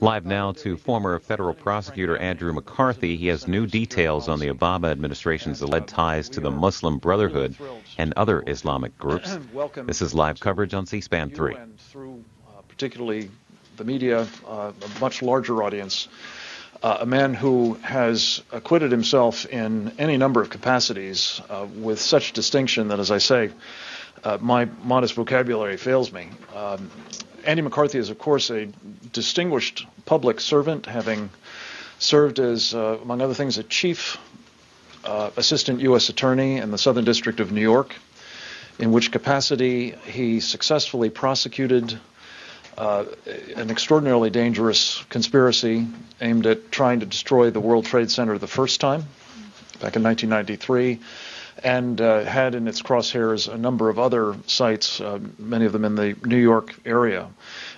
Live now to former federal prosecutor Andrew McCarthy. He has new details on the Obama administration's alleged ties to the Muslim Brotherhood and other Islamic groups. This is live coverage on C-SPAN 3. And through particularly the media, a much larger audience, a man who has acquitted himself in any number of capacities with such distinction that, as I say, my modest vocabulary fails me. Andy McCarthy is, of course, a distinguished public servant, having served as, among other things, a chief assistant U.S. attorney in the Southern District of New York, in which capacity he successfully prosecuted an extraordinarily dangerous conspiracy aimed at trying to destroy the World Trade Center the first time, back in 1993. And had in its crosshairs a number of other sites, many of them in the New York area.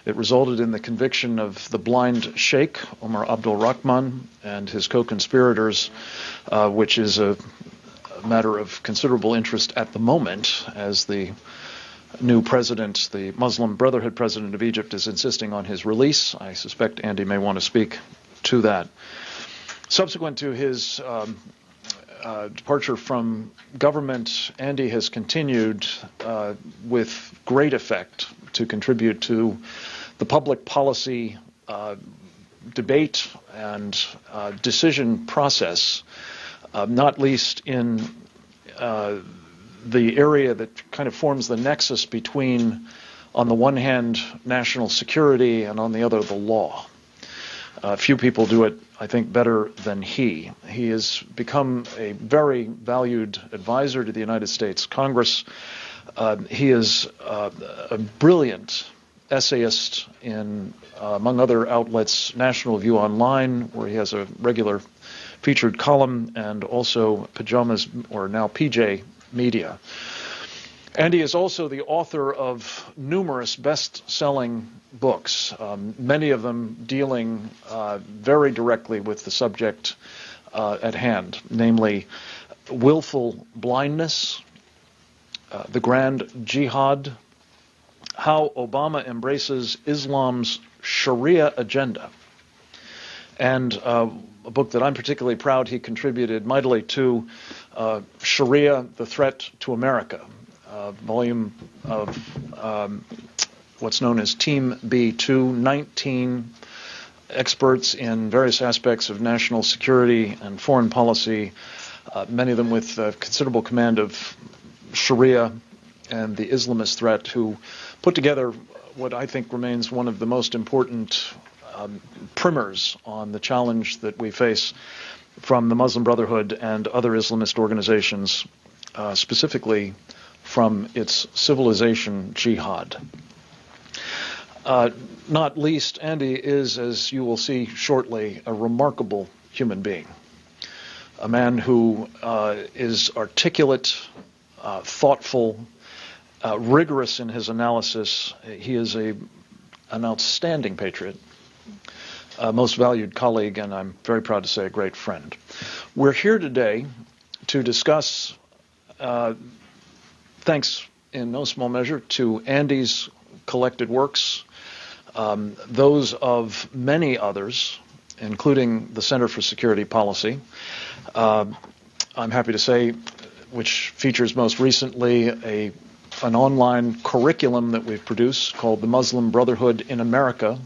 It resulted in the conviction of the blind sheikh, Omar Abdul Rahman, and his co-conspirators, which is a matter of considerable interest at the moment, as the new president, the Muslim Brotherhood president of Egypt, is insisting on his release. I suspect Andy may want to speak to that. Subsequent to his departure from government, Andy has continued with great effect to contribute to the public policy debate and decision process, not least in the area that kind of forms the nexus between, on the one hand, national security and on the other, the law. Few people do it, I think, better than he. He has become a very valued advisor to the United States Congress. He is a brilliant essayist in, among other outlets, National Review Online, where he has a regular featured column, and also Pajamas, or now PJ Media. And he is also the author of numerous best-selling books, many of them dealing very directly with the subject at hand, namely Willful Blindness, The Grand Jihad, How Obama Embraces Islam's Sharia Agenda, and a book that I'm particularly proud he contributed mightily to, Sharia, The Threat to America, volume of what's known as Team B2, 19 experts in various aspects of national security and foreign policy, many of them with considerable command of Sharia and the Islamist threat, who put together what I think remains one of the most important primers on the challenge that we face from the Muslim Brotherhood and other Islamist organizations, specifically from its civilization jihad. Not least, Andy is, as you will see shortly, a remarkable human being. A man who is articulate, thoughtful, rigorous in his analysis. He is an outstanding patriot, a most valued colleague, and I'm very proud to say a great friend. We're here today to discuss, thanks in no small measure to Andy's collected works, those of many others, including the Center for Security Policy. I'm happy to say, which features most recently an online curriculum that we've produced called The Muslim Brotherhood in America,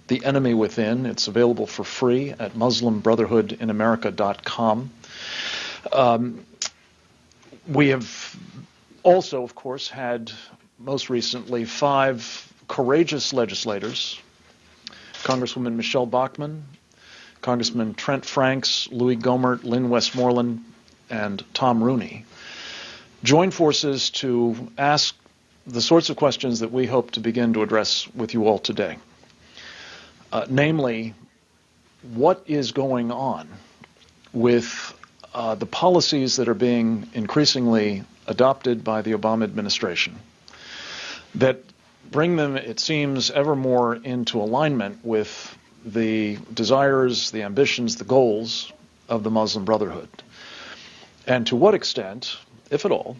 The Enemy Within. It's available for free at muslimbrotherhoodinamerica.com. We have also, of course, had most recently 5 courageous legislators, Congresswoman Michelle Bachmann, Congressman Trent Franks, Louis Gohmert, Lynn Westmoreland, and Tom Rooney, join forces to ask the sorts of questions that we hope to begin to address with you all today. Namely, what is going on with the policies that are being increasingly adopted by the Obama administration that bring them, it seems, ever more into alignment with the desires, the ambitions, the goals of the Muslim Brotherhood? And to what extent, if at all,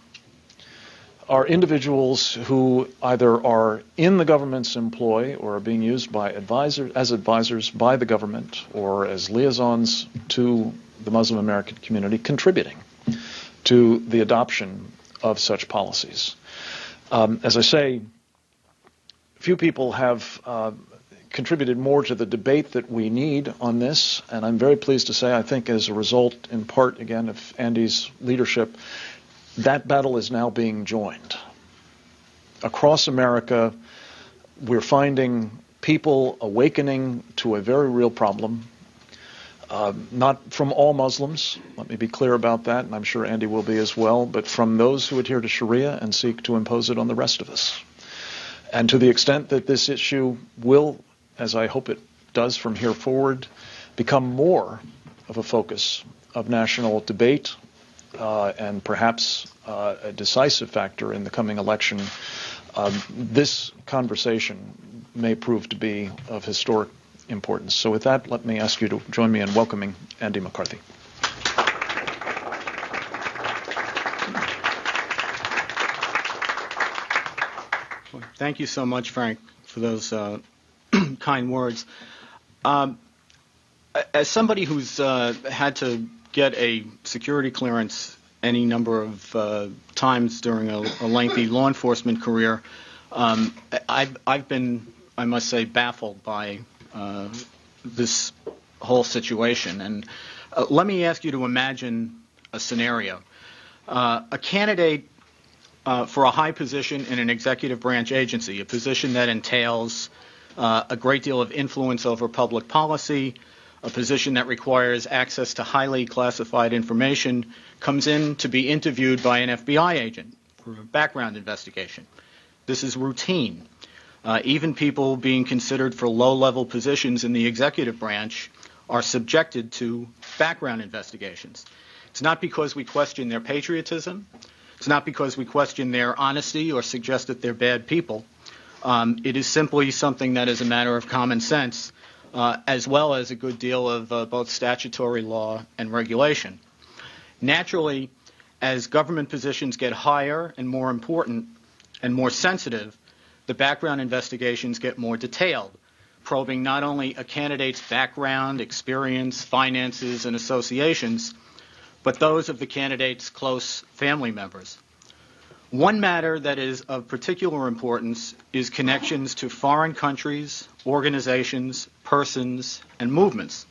are individuals who either are in the government's employ or are being used by advisors by the government or as liaisons to the Muslim American community, contributing to the adoption of such policies. As I say, few people have contributed more to the debate that we need on this, and I'm very pleased to say, I think as a result, in part, again, of Andy's leadership, that battle is now being joined. Across America, we're finding people awakening to a very real problem, not from all Muslims, let me be clear about that, and I'm sure Andy will be as well, but from those who adhere to Sharia and seek to impose it on the rest of us. And to the extent that this issue will, as I hope it does from here forward, become more of a focus of national debate and perhaps a decisive factor in the coming election, this conversation may prove to be of historic importance. So with that, let me ask you to join me in welcoming Andy McCarthy. Thank you so much, Frank, for those kind words. As somebody who's had to get a security clearance any number of times during a lengthy law enforcement career, I've been, I must say, baffled by this whole situation. And let me ask you to imagine a scenario. A candidate for a high position in an executive branch agency, a position that entails a great deal of influence over public policy, a position that requires access to highly classified information, comes in to be interviewed by an FBI agent for a background investigation. This is routine. Even people being considered for low-level positions in the executive branch are subjected to background investigations. It's not because we question their patriotism. It's not because we question their honesty or suggest that they're bad people. It is simply something that is a matter of common sense, as well as a good deal of both statutory law and regulation. Naturally, as government positions get higher and more important and more sensitive, the background investigations get more detailed, probing not only a candidate's background, experience, finances, and associations, but those of the candidate's close family members. One matter that is of particular importance is connections to foreign countries, organizations, persons, and movements.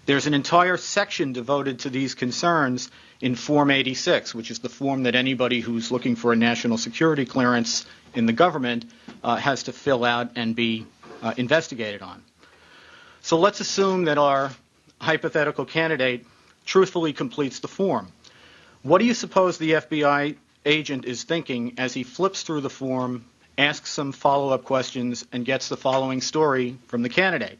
There's an entire section devoted to these concerns in Form 86, which is the form that anybody who's looking for a national security clearance in the government has to fill out and be investigated on. So let's assume that our hypothetical candidate truthfully completes the form. What do you suppose the FBI agent is thinking as he flips through the form, asks some follow-up questions, and gets the following story from the candidate?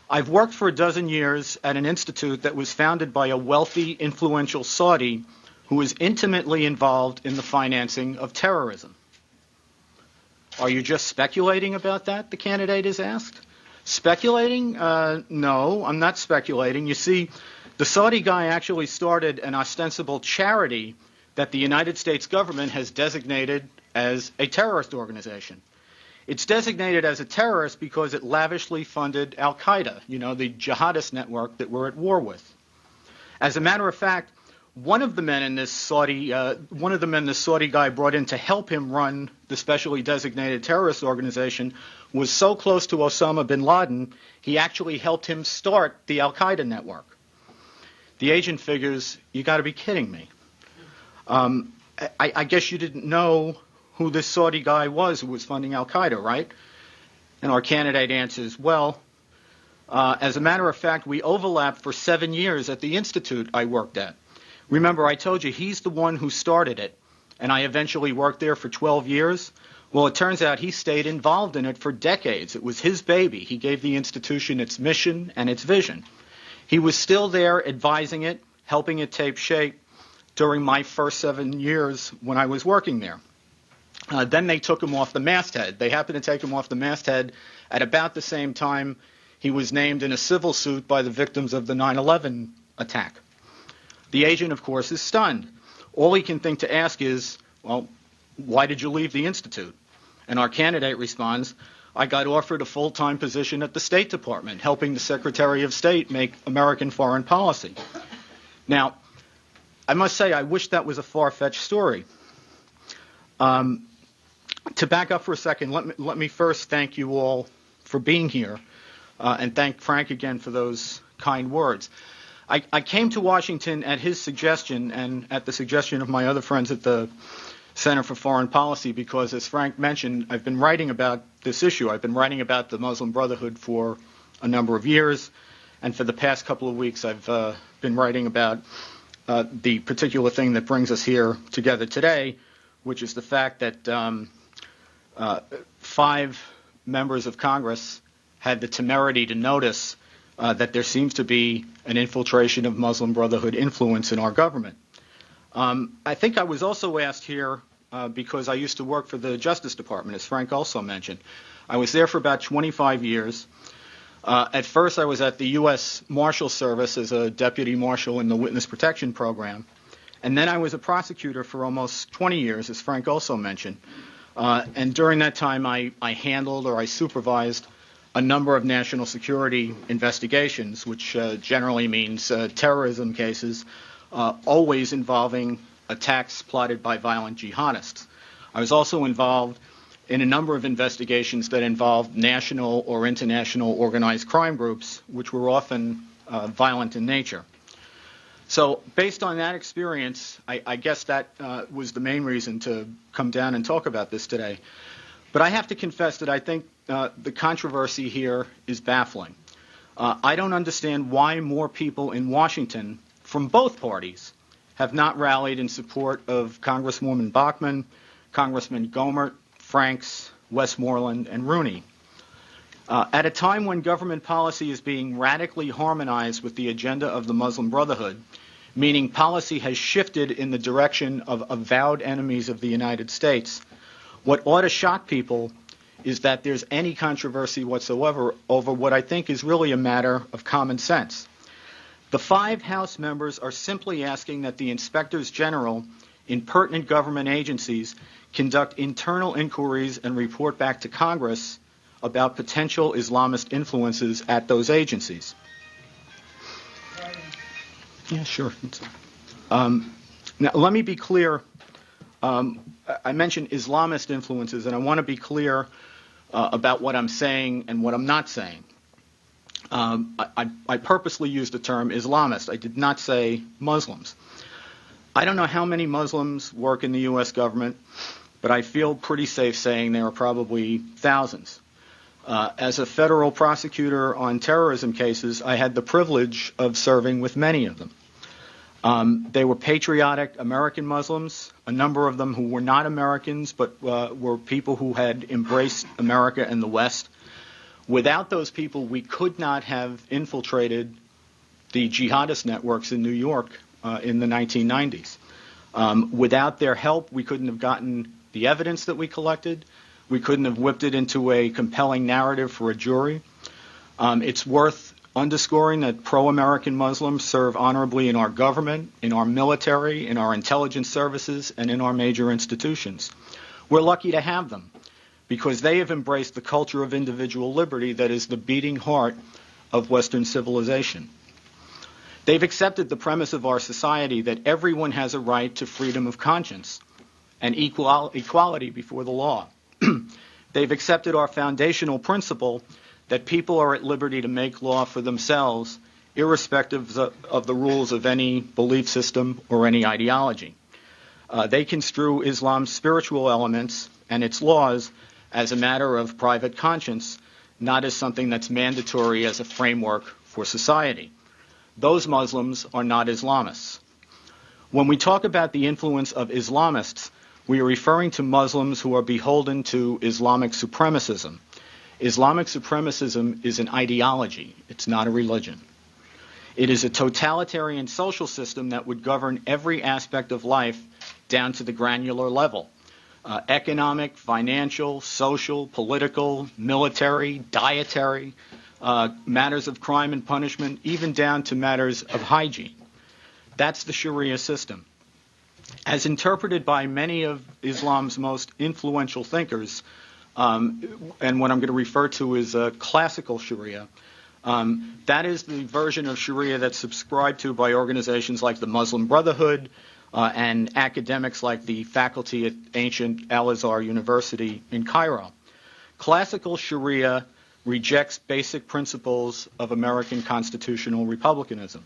I've worked for a dozen years at an institute that was founded by a wealthy, influential Saudi who is intimately involved in the financing of terrorism. Are you just speculating about that, the candidate is asked? Speculating? No, I'm not speculating. You see, the Saudi guy actually started an ostensible charity that the United States government has designated as a terrorist organization. It's designated as a terrorist because it lavishly funded al-Qaeda, the jihadist network that we're at war with. As a matter of fact, one of the men this Saudi guy brought in to help him run the specially designated terrorist organization was so close to Osama bin Laden, he actually helped him start the al-Qaeda network. The agent figures, you got to be kidding me. I guess you didn't know who this Saudi guy was who was funding al-Qaeda, right? And our candidate answers, well, as a matter of fact, we overlapped for 7 years at the institute I worked at. Remember, I told you he's the one who started it, and I eventually worked there for 12 years. Well, it turns out he stayed involved in it for decades. It was his baby. He gave the institution its mission and its vision. He was still there advising it, helping it take shape during my first 7 years when I was working there. Then they took him off the masthead. They happened to take him off the masthead at about the same time he was named in a civil suit by the victims of the 9/11 attack. The agent, of course, is stunned. All he can think to ask is, well, why did you leave the Institute? And our candidate responds, I got offered a full-time position at the State Department, helping the Secretary of State make American foreign policy. Now, I must say, I wish that was a far-fetched story. To back up for a second, let me first thank you all for being here, and thank Frank again for those kind words. I came to Washington at his suggestion and at the suggestion of my other friends at the Center for Foreign Policy because, as Frank mentioned, I've been writing about this issue. I've been writing about the Muslim Brotherhood for a number of years, and for the past couple of weeks I've been writing about the particular thing that brings us here together today, which is the fact that 5 members of Congress had the temerity to notice that there seems to be an infiltration of Muslim Brotherhood influence in our government. I think I was also asked here because I used to work for the Justice Department, as Frank also mentioned. I was there for about 25 years. At first, I was at the U.S. Marshal Service as a deputy marshal in the Witness Protection Program. And then I was a prosecutor for almost 20 years, as Frank also mentioned. And during that time, I handled or I supervised a number of national security investigations, which generally means terrorism cases, always involving attacks plotted by violent jihadists. I was also involved in a number of investigations that involved national or international organized crime groups, which were often violent in nature. So based on that experience, I guess that was the main reason to come down and talk about this today. But I have to confess that I think the controversy here is baffling. I don't understand why more people in Washington from both parties have not rallied in support of Congresswoman Bachmann, Congressman Gohmert, Franks, Westmoreland, and Rooney. At a time when government policy is being radically harmonized with the agenda of the Muslim Brotherhood, meaning policy has shifted in the direction of avowed enemies of the United States, what ought to shock people is that there's any controversy whatsoever over what I think is really a matter of common sense. The 5 House members are simply asking that the inspectors general in pertinent government agencies conduct internal inquiries and report back to Congress about potential Islamist influences at those agencies. Yeah, sure. Now, let me be clear. I mentioned Islamist influences, and I want to be clear about what I'm saying and what I'm not saying. I purposely used the term Islamist. I did not say Muslims. I don't know how many Muslims work in the U.S. government, but I feel pretty safe saying there are probably thousands. As a federal prosecutor on terrorism cases, I had the privilege of serving with many of them. They were patriotic American Muslims, a number of them who were not Americans, but were people who had embraced America and the West. Without those people, we could not have infiltrated the jihadist networks in New York in the 1990s. Without their help, we couldn't have gotten the evidence that we collected. We couldn't have whipped it into a compelling narrative for a jury. It's worth underscoring that pro-American Muslims serve honorably in our government, in our military, in our intelligence services, and in our major institutions. We're lucky to have them because they have embraced the culture of individual liberty that is the beating heart of Western civilization. They've accepted the premise of our society that everyone has a right to freedom of conscience and equality before the law. They've accepted our foundational principle that people are at liberty to make law for themselves, irrespective of the rules of any belief system or any ideology. They construe Islam's spiritual elements and its laws as a matter of private conscience, not as something that's mandatory as a framework for society. Those Muslims are not Islamists. When we talk about the influence of Islamists, we are referring to Muslims who are beholden to Islamic supremacism. Islamic supremacism is an ideology. It's not a religion. It is a totalitarian social system that would govern every aspect of life down to the granular level. Economic, financial, social, political, military, dietary, matters of crime and punishment, even down to matters of hygiene. That's the Sharia system. As interpreted by many of Islam's most influential thinkers, and what I'm going to refer to is classical Sharia, that is the version of Sharia that's subscribed to by organizations like the Muslim Brotherhood and academics like the faculty at ancient Al-Azhar University in Cairo. Classical Sharia rejects basic principles of American constitutional republicanism.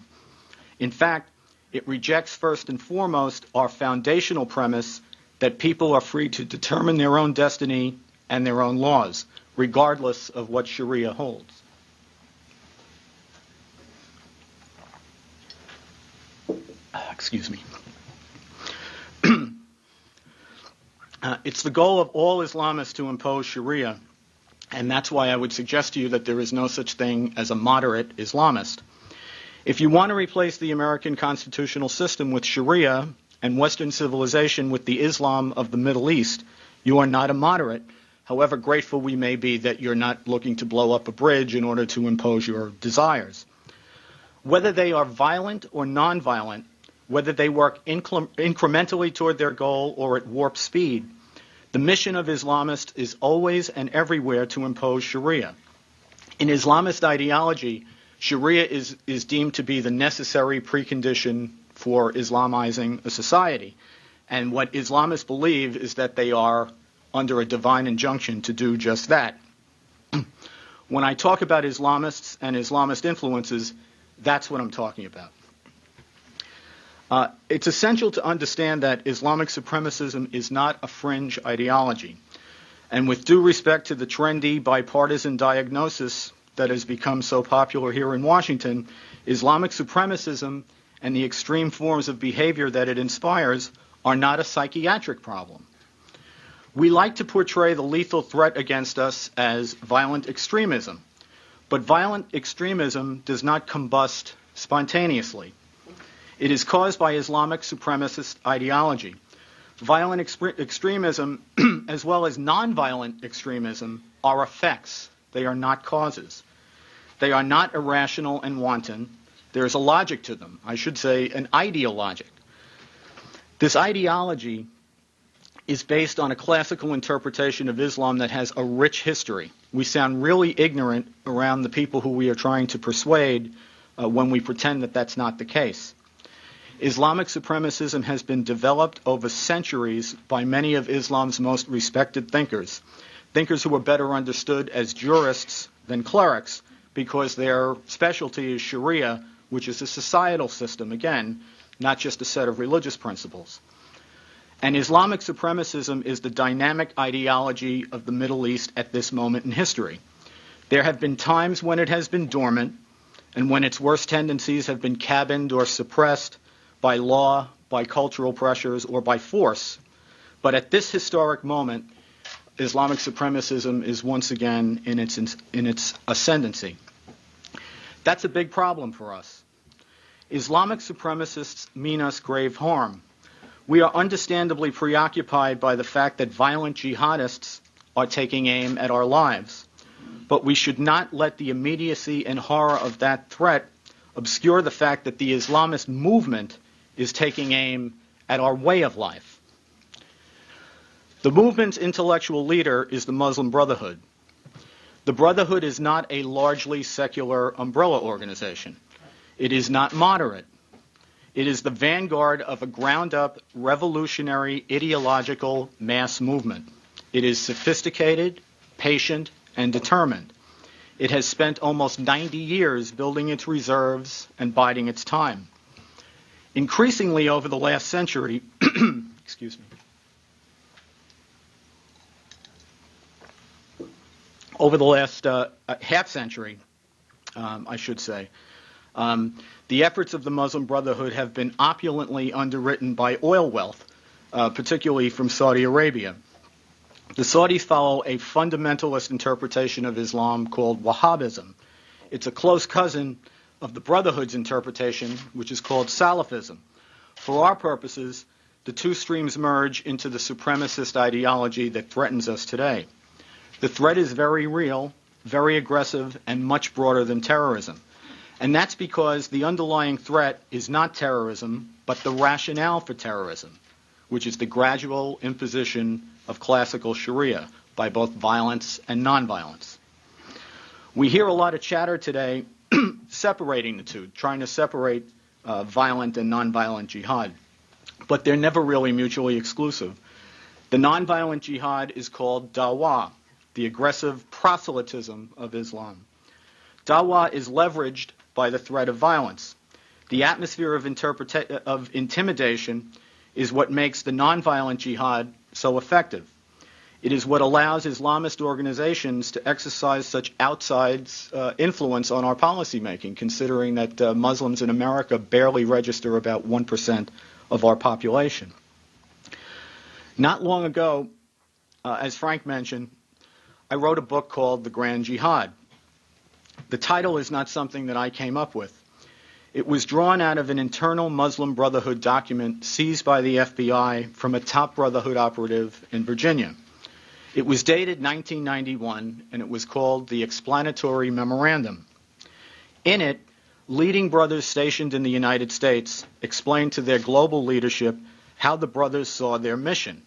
In fact, it rejects first and foremost our foundational premise that people are free to determine their own destiny and their own laws, regardless of what Sharia holds. Excuse me. It's the goal of all Islamists to impose Sharia, and that's why I would suggest to you that there is no such thing as a moderate Islamist. If you want to replace the American constitutional system with Sharia and Western civilization with the Islam of the Middle East, you are not a moderate, however grateful we may be that you're not looking to blow up a bridge in order to impose your desires. Whether they are violent or nonviolent, whether they work incrementally toward their goal or at warp speed, the mission of Islamists is always and everywhere to impose Sharia. In Islamist ideology, Sharia is deemed to be the necessary precondition for Islamizing a society. And what Islamists believe is that they are under a divine injunction to do just that. When I talk about Islamists and Islamist influences, that's what I'm talking about. It's essential to understand that Islamic supremacism is not a fringe ideology. And with due respect to the trendy bipartisan diagnosis that has become so popular here in Washington, Islamic supremacism and the extreme forms of behavior that it inspires are not a psychiatric problem. We like to portray the lethal threat against us as violent extremism, but violent extremism does not combust spontaneously. It is caused by Islamic supremacist ideology. Violent extremism, as well as nonviolent extremism, are effects. They are not causes. They are not irrational and wanton. There is a logic to them. I should say an ideologic. This ideology is based on a classical interpretation of Islam that has a rich history. We sound really ignorant around the people who we are trying to persuade when we pretend that that's not the case. Islamic supremacism has been developed over centuries by many of Islam's most respected thinkers who are better understood as jurists than clerics because their specialty is Sharia, which is a societal system, again, not just a set of religious principles. And Islamic supremacism is the dynamic ideology of the Middle East at this moment in history. There have been times when it has been dormant and when its worst tendencies have been cabined or suppressed by law, by cultural pressures, or by force. But at this historic moment, Islamic supremacism is once again in its ascendancy. That's a big problem for us. Islamic supremacists mean us grave harm. We are understandably preoccupied by the fact that violent jihadists are taking aim at our lives. But we should not let the immediacy and horror of that threat obscure the fact that the Islamist movement is taking aim at our way of life. The movement's intellectual leader is the Muslim Brotherhood. The Brotherhood is not a largely secular umbrella organization. It is not moderate. It is the vanguard of a ground-up, revolutionary, ideological mass movement. It is sophisticated, patient, and determined. It has spent almost 90 years building its reserves and biding its time. Increasingly over the last century, excuse me, over the last half century, I should say, the efforts of the Muslim Brotherhood have been opulently underwritten by oil wealth, particularly from Saudi Arabia. The Saudis follow a fundamentalist interpretation of Islam called Wahhabism. It's a close cousin of the Brotherhood's interpretation, which is called Salafism. For our purposes, the two streams merge into the supremacist ideology that threatens us today. The threat is very real, very aggressive, and much broader than terrorism. And that's because the underlying threat is not terrorism, but the rationale for terrorism. which is the gradual imposition of classical Sharia by both violence and nonviolence. We hear a lot of chatter today separating the two, trying to separate violent and nonviolent jihad, but they're never really mutually exclusive. The nonviolent jihad is called dawah, the aggressive proselytism of Islam. Dawah is leveraged by the threat of violence. The atmosphere of intimidation is what makes the nonviolent jihad so effective. It is what allows Islamist organizations to exercise such outside influence on our policymaking, considering that Muslims in America barely register about 1% of our population. Not long ago, as Frank mentioned, I wrote a book called The Grand Jihad. The title is not something that I came up with. It was drawn out of an internal Muslim Brotherhood document seized by the FBI from a top Brotherhood operative in Virginia. It was dated 1991, and it was called the Explanatory Memorandum. In it, leading brothers stationed in the United States explained to their global leadership how the brothers saw their mission.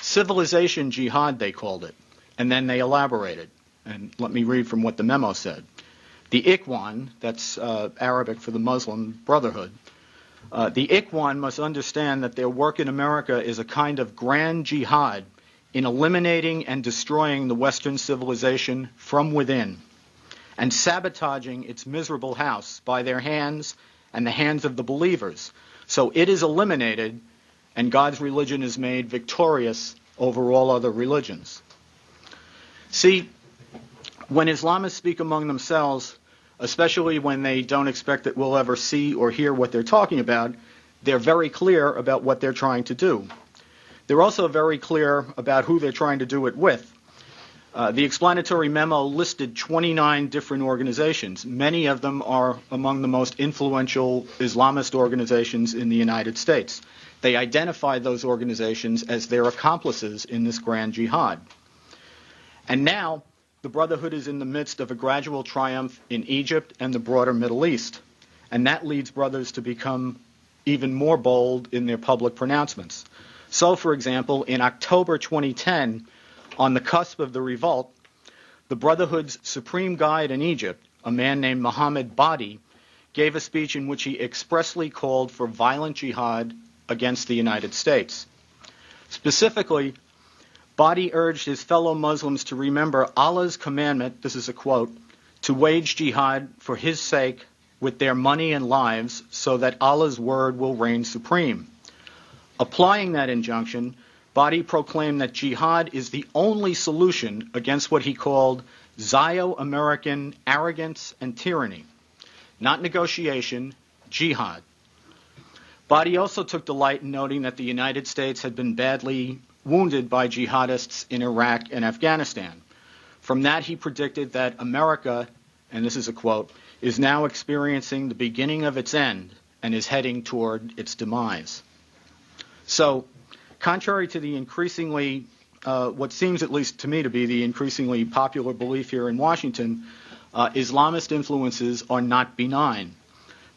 Civilization jihad, they called it, and then they elaborated. And let me read from what the memo said. The Ikhwan, that's Arabic for the Muslim Brotherhood, the Ikhwan must understand that their work in America is a kind of grand jihad in eliminating and destroying the Western civilization from within and sabotaging its miserable house by their hands and the hands of the believers. So it is eliminated and God's religion is made victorious over all other religions. See, when Islamists speak among themselves, especially when they don't expect that we'll ever see or hear what they're talking about, they're very clear about what they're trying to do. They're also very clear about who they're trying to do it with. The explanatory memo listed 29 different organizations. Many of them are among the most influential Islamist organizations in the United States. They identified those organizations as their accomplices in this grand jihad. And now, the Brotherhood is in the midst of a gradual triumph in Egypt and the broader Middle East. And that leads brothers to become even more bold in their public pronouncements. So, for example, in October 2010, on the cusp of the revolt, the Brotherhood's supreme guide in Egypt, a man named Mohammed Badi, gave a speech in which he expressly called for violent jihad against the United States. Specifically, Badi urged his fellow Muslims to remember Allah's commandment, this is a quote, to wage jihad for his sake with their money and lives so that Allah's word will reign supreme. Applying that injunction, Badi proclaimed that jihad is the only solution against what he called Zio-American arrogance and tyranny. Not negotiation, jihad. Badi also took delight in noting that the United States had been badly wounded by jihadists in Iraq and Afghanistan. From that, he predicted that America, and this is a quote, is now experiencing the beginning of its end and is heading toward its demise. So, contrary to the increasingly, what seems at least to me to be the increasingly popular belief here in Washington, Islamist influences are not benign.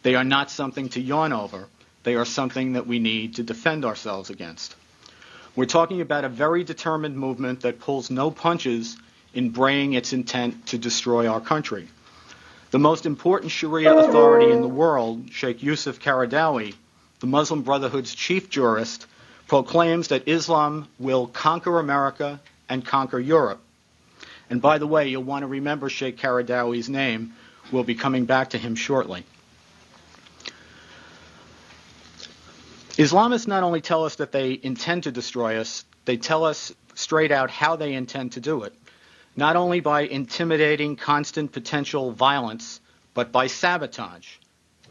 They are not something to yawn over. They are something that we need to defend ourselves against. We're talking about a very determined movement that pulls no punches in braying its intent to destroy our country. The most important Sharia authority in the world, Sheikh Yusuf Qaradawi, the Muslim Brotherhood's chief jurist, proclaims that Islam will conquer America and conquer Europe. And by the way, you'll want to remember Sheikh Qaradawi's name. We'll be coming back to him shortly. Islamists not only tell us that they intend to destroy us, they tell us straight out how they intend to do it. Not only by intimidating constant potential violence, but by sabotage.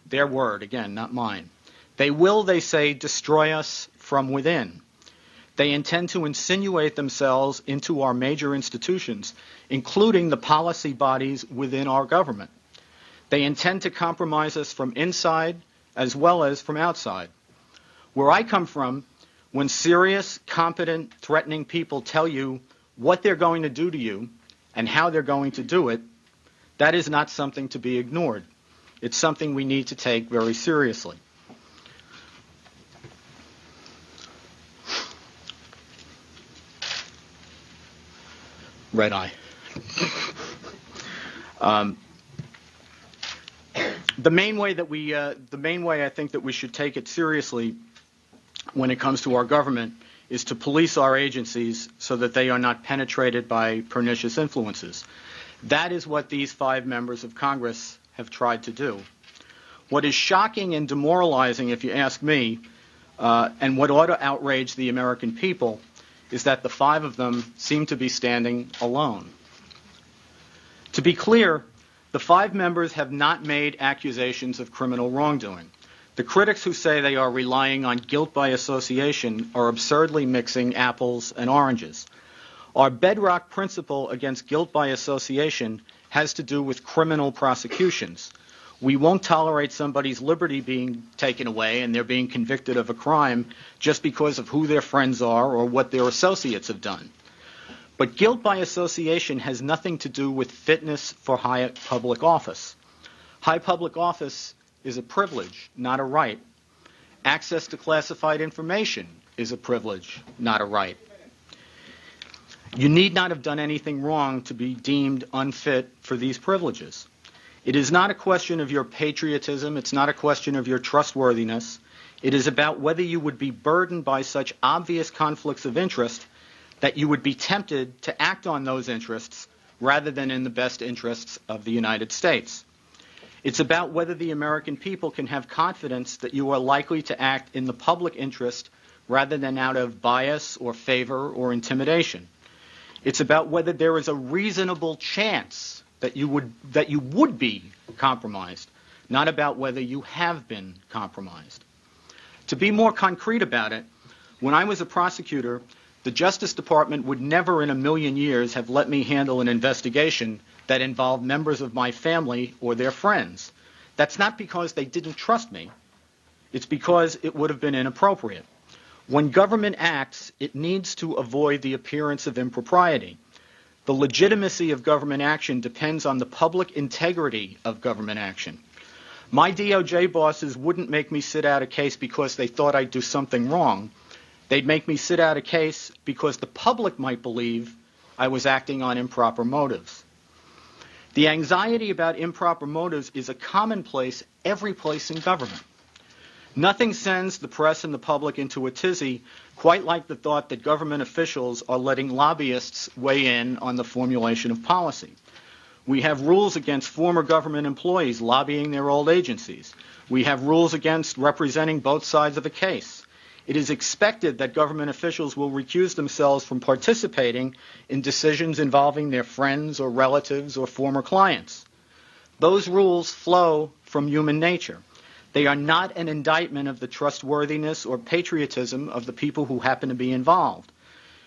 Their word, again, not mine. They will, they say, destroy us from within. They intend to insinuate themselves into our major institutions, including the policy bodies within our government. They intend to compromise us from inside as well as from outside. Where I come from, when serious, competent, threatening people tell you what they're going to do to you and how they're going to do it, that is not something to be ignored. It's something we need to take very seriously. red eye. The main way I think that we should take it seriously when it comes to our government is to police our agencies so that they are not penetrated by pernicious influences. That is what these 5 members of Congress have tried to do. What is shocking and demoralizing, if you ask me, and what ought to outrage the American people, is that the 5 of them seem to be standing alone. To be clear, the 5 members have not made accusations of criminal wrongdoing. The critics who say they are relying on guilt by association are absurdly mixing apples and oranges. Our bedrock principle against guilt by association has to do with criminal prosecutions. We won't tolerate somebody's liberty being taken away and they're being convicted of a crime just because of who their friends are or what their associates have done. But guilt by association has nothing to do with fitness for high public office. High public office is a privilege, not a right. Access to classified information is a privilege, not a right. You need not have done anything wrong to be deemed unfit for these privileges. It is not a question of your patriotism. It's not a question of your trustworthiness. It is about whether you would be burdened by such obvious conflicts of interest that you would be tempted to act on those interests rather than in the best interests of the United States. It's about whether the American people can have confidence that you are likely to act in the public interest rather than out of bias or favor or intimidation. It's about whether there is a reasonable chance that you would be compromised, not about whether you have been compromised. To be more concrete about it, when I was a prosecutor, the Justice Department would never in a million years have let me handle an investigation that involved members of my family or their friends. That's not because they didn't trust me. It's because it would have been inappropriate. When government acts, it needs to avoid the appearance of impropriety. The legitimacy of government action depends on the public integrity of government action. My DOJ bosses wouldn't make me sit out a case because they thought I'd do something wrong. They'd make me sit out a case because the public might believe I was acting on improper motives. The anxiety about improper motives is a commonplace every place in government. Nothing sends the press and the public into a tizzy quite like the thought that government officials are letting lobbyists weigh in on the formulation of policy. We have rules against former government employees lobbying their old agencies. We have rules against representing both sides of a case. It is expected that government officials will recuse themselves from participating in decisions involving their friends or relatives or former clients. Those rules flow from human nature. They are not an indictment of the trustworthiness or patriotism of the people who happen to be involved.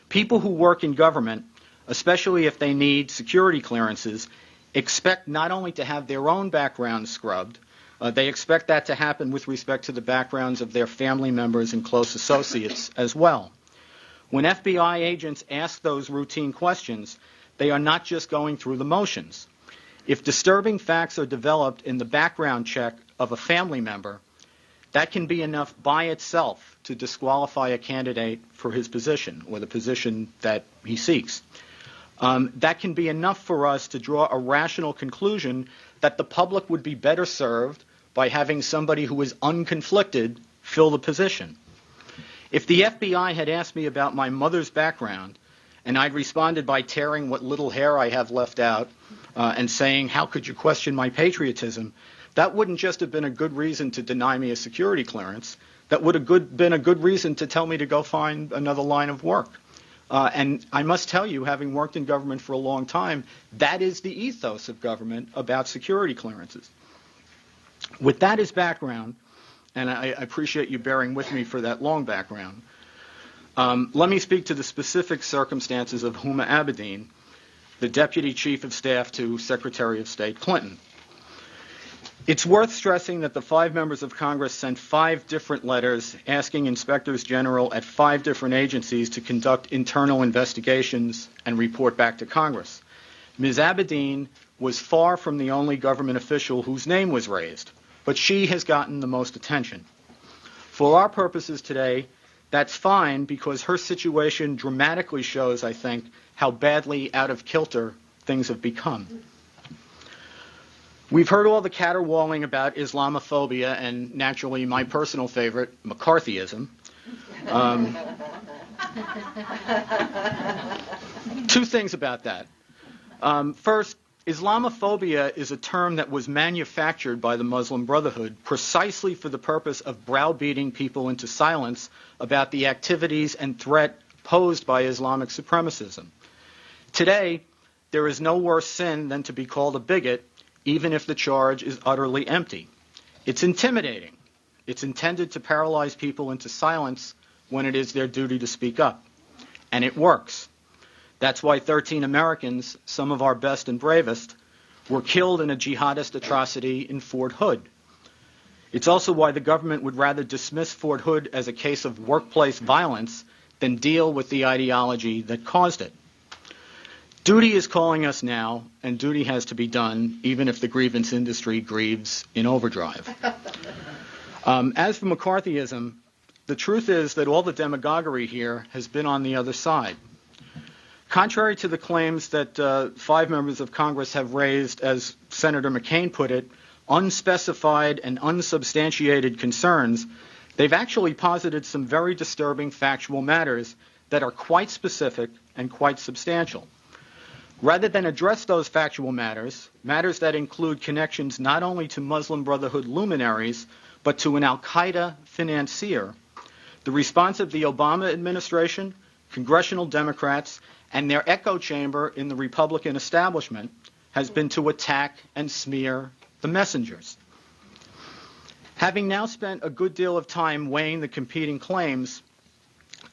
People who work in government, especially if they need security clearances, expect not only to have their own backgrounds scrubbed, they expect that to happen with respect to the backgrounds of their family members and close associates as well. When FBI agents ask those routine questions, they are not just going through the motions. If disturbing facts are developed in the background check of a family member, that can be enough by itself to disqualify a candidate for his position or the position that he seeks. That can be enough for us to draw a rational conclusion that the public would be better served by having somebody who is unconflicted fill the position. If the FBI had asked me about my mother's background and I'd responded by tearing what little hair I have left out and saying, how could you question my patriotism, that wouldn't just have been a good reason to deny me a security clearance. That would have been a good reason to tell me to go find another line of work. And I must tell you, having worked in government for a long time, that is the ethos of government about security clearances. With that as background, and I appreciate you bearing with me for that long background, let me speak to the specific circumstances of Huma Abedin, the Deputy Chief of Staff to Secretary of State Clinton. It's worth stressing that the 5 members of Congress sent 5 different letters asking inspectors general at 5 different agencies to conduct internal investigations and report back to Congress. Ms. Abedin was far from the only government official whose name was raised, but she has gotten the most attention. For our purposes today, That's fine because her situation dramatically shows, I think, how badly out of kilter things have become. We've heard all the caterwauling about Islamophobia and, naturally, my personal favorite, McCarthyism. Two things about that. First, Islamophobia is a term that was manufactured by the Muslim Brotherhood precisely for the purpose of browbeating people into silence about the activities and threat posed by Islamic supremacism. Today, there is no worse sin than to be called a bigot, even if the charge is utterly empty. It's intimidating. It's intended to paralyze people into silence when it is their duty to speak up. And it works. That's why 13 Americans, some of our best and bravest, were killed in a jihadist atrocity in Fort Hood. It's also why the government would rather dismiss Fort Hood as a case of workplace violence than deal with the ideology that caused it. Duty is calling us now, and duty has to be done, even if the grievance industry grieves in overdrive. As for McCarthyism, the truth is that all the demagoguery here has been on the other side. Contrary to the claims that 5 members of Congress have raised, as Senator McCain put it, unspecified and unsubstantiated concerns, they've actually posited some very disturbing factual matters that are quite specific and quite substantial. Rather than address those factual matters, matters that include connections not only to Muslim Brotherhood luminaries, but to an al-Qaeda financier, the response of the Obama administration, congressional Democrats, and their echo chamber in the Republican establishment has been to attack and smear the messengers. Having now spent a good deal of time weighing the competing claims,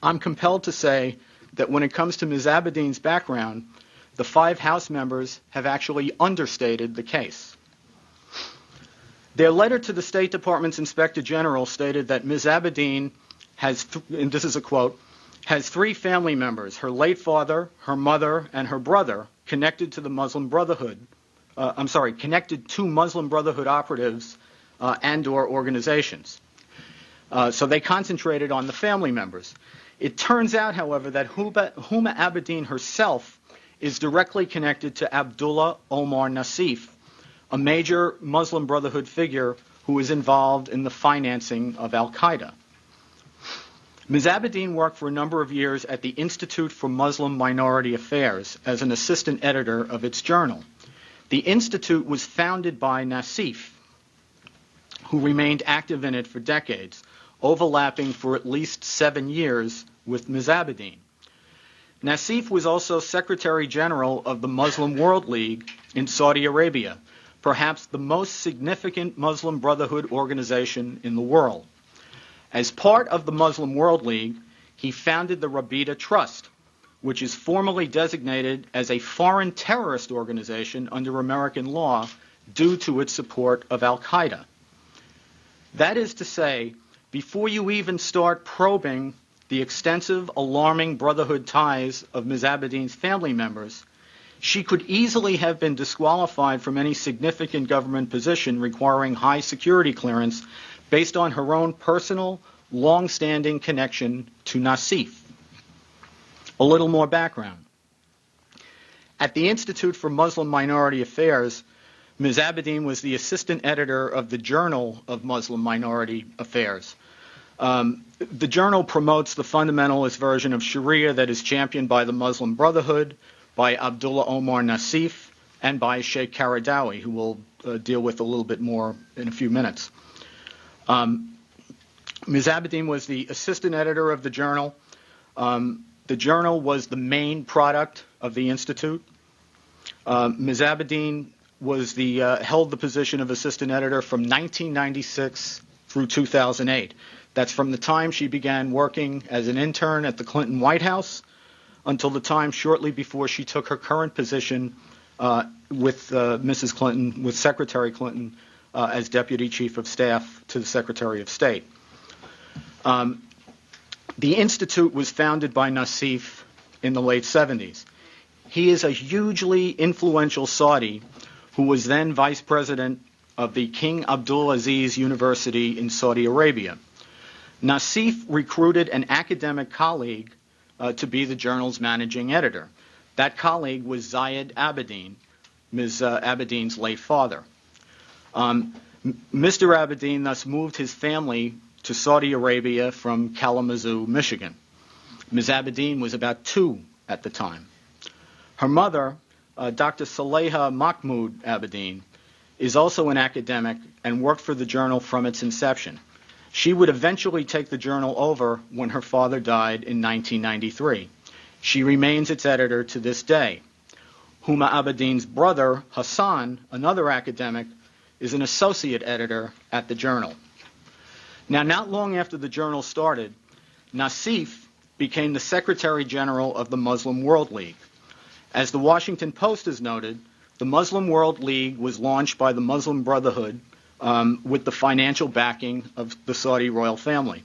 I'm compelled to say that when it comes to Ms. Abedin's background, the 5 House members have actually understated the case. Their letter to the State Department's Inspector General stated that Ms. Abedin has, and this is a quote, has 3 family members, her late father, her mother, and her brother, connected to the Muslim Brotherhood. Connected to Muslim Brotherhood operatives and/or organizations. So they concentrated on the family members. It turns out, however, that Huma Abedin herself is directly connected to Abdullah Omar Nassif, a major Muslim Brotherhood figure who is involved in the financing of al-Qaeda. Ms. Abedin worked for a number of years at the Institute for Muslim Minority Affairs as an assistant editor of its journal. The institute was founded by Nassif, who remained active in it for decades, overlapping for at least 7 years with Ms. Abedin. Nassif was also Secretary General of the Muslim World League in Saudi Arabia, perhaps the most significant Muslim Brotherhood organization in the world. As part of the Muslim World League, he founded the Rabita Trust, which is formally designated as a foreign terrorist organization under American law due to its support of al-Qaeda. That is to say, before you even start probing the extensive, alarming Brotherhood ties of Ms. Abedin's family members, she could easily have been disqualified from any significant government position requiring high security clearance based on her own personal, long-standing connection to Nassif. A little more background. At the Institute for Muslim Minority Affairs, Ms. Abedin was the assistant editor of the Journal of Muslim Minority Affairs. The journal promotes the fundamentalist version of Sharia that is championed by the Muslim Brotherhood, by Abdullah Omar Nassif, and by Sheikh Qaradawi, who we'll deal with a little bit more in a few minutes. Ms. Abedin was the assistant editor of the journal. The journal was the main product of the Institute. Ms. Abedin was held the position of assistant editor from 1996 through 2008. That's from the time she began working as an intern at the Clinton White House until the time shortly before she took her current position with Mrs. Clinton, with Secretary Clinton, as Deputy Chief of Staff to the Secretary of State. The Institute was founded by Nassif in the late 70s. He is a hugely influential Saudi who was then vice president of the King Abdulaziz University in Saudi Arabia. Nassif recruited an academic colleague to be the journal's managing editor. That colleague was Zayed Abedin, Ms. Abedin's late father. Mr. Abedin thus moved his family to Saudi Arabia from Kalamazoo, Michigan. Ms. Abedin was about 2 at the time. Her mother, Dr. Saleha Mahmoud Abedin, is also an academic and worked for the journal from its inception. She would eventually take the journal over when her father died in 1993. She remains its editor to this day. Huma Abedin's brother, Hassan, another academic, is an associate editor at the journal. Now, not long after the journal started, Nassif became the Secretary General of the Muslim World League. As the Washington Post has noted, the Muslim World League was launched by the Muslim Brotherhood with the financial backing of the Saudi royal family.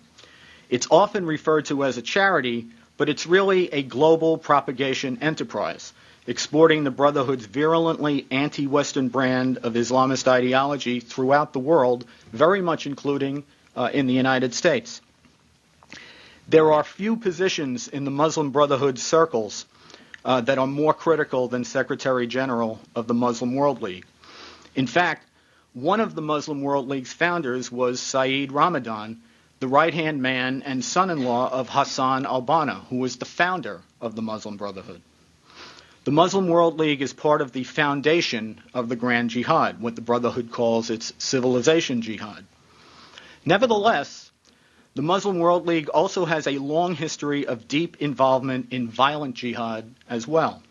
It's often referred to as a charity, but it's really a global propagation enterprise, exporting the Brotherhood's virulently anti-Western brand of Islamist ideology throughout the world, very much including in the United States. There are few positions in the Muslim Brotherhood circles that are more critical than Secretary General of the Muslim World League. In fact, one of the Muslim World League's founders was Saeed Ramadan, the right-hand man and son-in-law of Hassan al-Banna, who was the founder of the Muslim Brotherhood. The Muslim World League is part of the foundation of the Grand Jihad, what the Brotherhood calls its civilization jihad. Nevertheless, the Muslim World League also has a long history of deep involvement in violent jihad as well.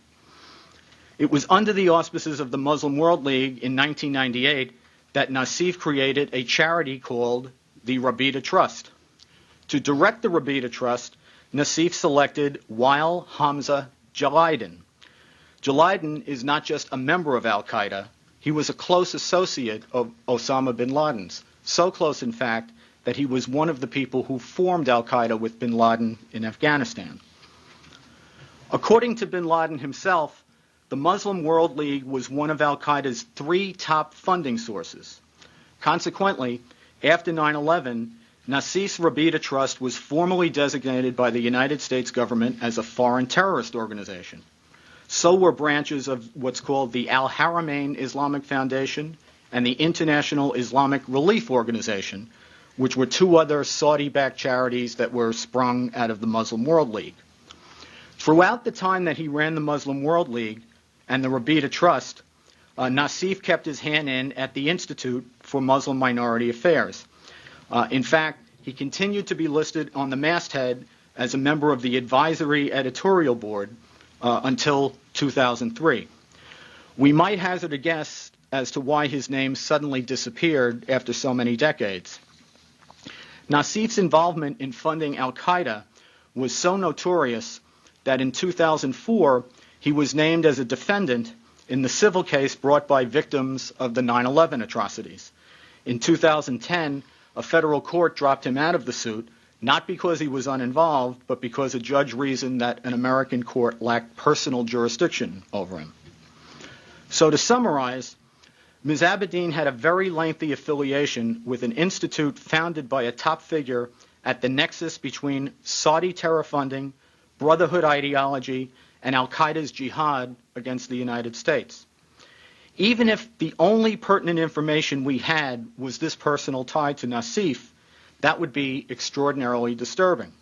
It was under the auspices of the Muslim World League in 1998 that Nassif created a charity called the Rabita Trust. To direct the Rabita Trust, Nassif selected Wael Hamza Jalaiden. Jalaiden is not just a member of al-Qaeda, he was a close associate of Osama bin Laden's, so close in fact that he was one of the people who formed al-Qaeda with bin Laden in Afghanistan. According to bin Laden himself, the Muslim World League was one of al-Qaeda's 3 top funding sources. Consequently, after 9/11, Nassif's Rabita Trust was formally designated by the United States government as a foreign terrorist organization. So were branches of what's called the Al-Haramain Islamic Foundation and the International Islamic Relief Organization, which were 2 other Saudi-backed charities that were sprung out of the Muslim World League. Throughout the time that he ran the Muslim World League and the Rabita Trust, Nassif kept his hand in at the Institute for Muslim Minority Affairs. In fact, he continued to be listed on the masthead as a member of the advisory editorial board until 2003. We might hazard a guess as to why his name suddenly disappeared after so many decades. Nassif's involvement in funding al-Qaeda was so notorious that in 2004 he was named as a defendant in the civil case brought by victims of the 9/11 atrocities. In 2010, a federal court dropped him out of the suit, not because he was uninvolved, but because a judge reasoned that an American court lacked personal jurisdiction over him. So to summarize, Ms. Abedin had a very lengthy affiliation with an institute founded by a top figure at the nexus between Saudi terror funding, Brotherhood ideology, and al-Qaeda's jihad against the United States. Even if the only pertinent information we had was this personal tie to Nassif, that would be extraordinarily disturbing.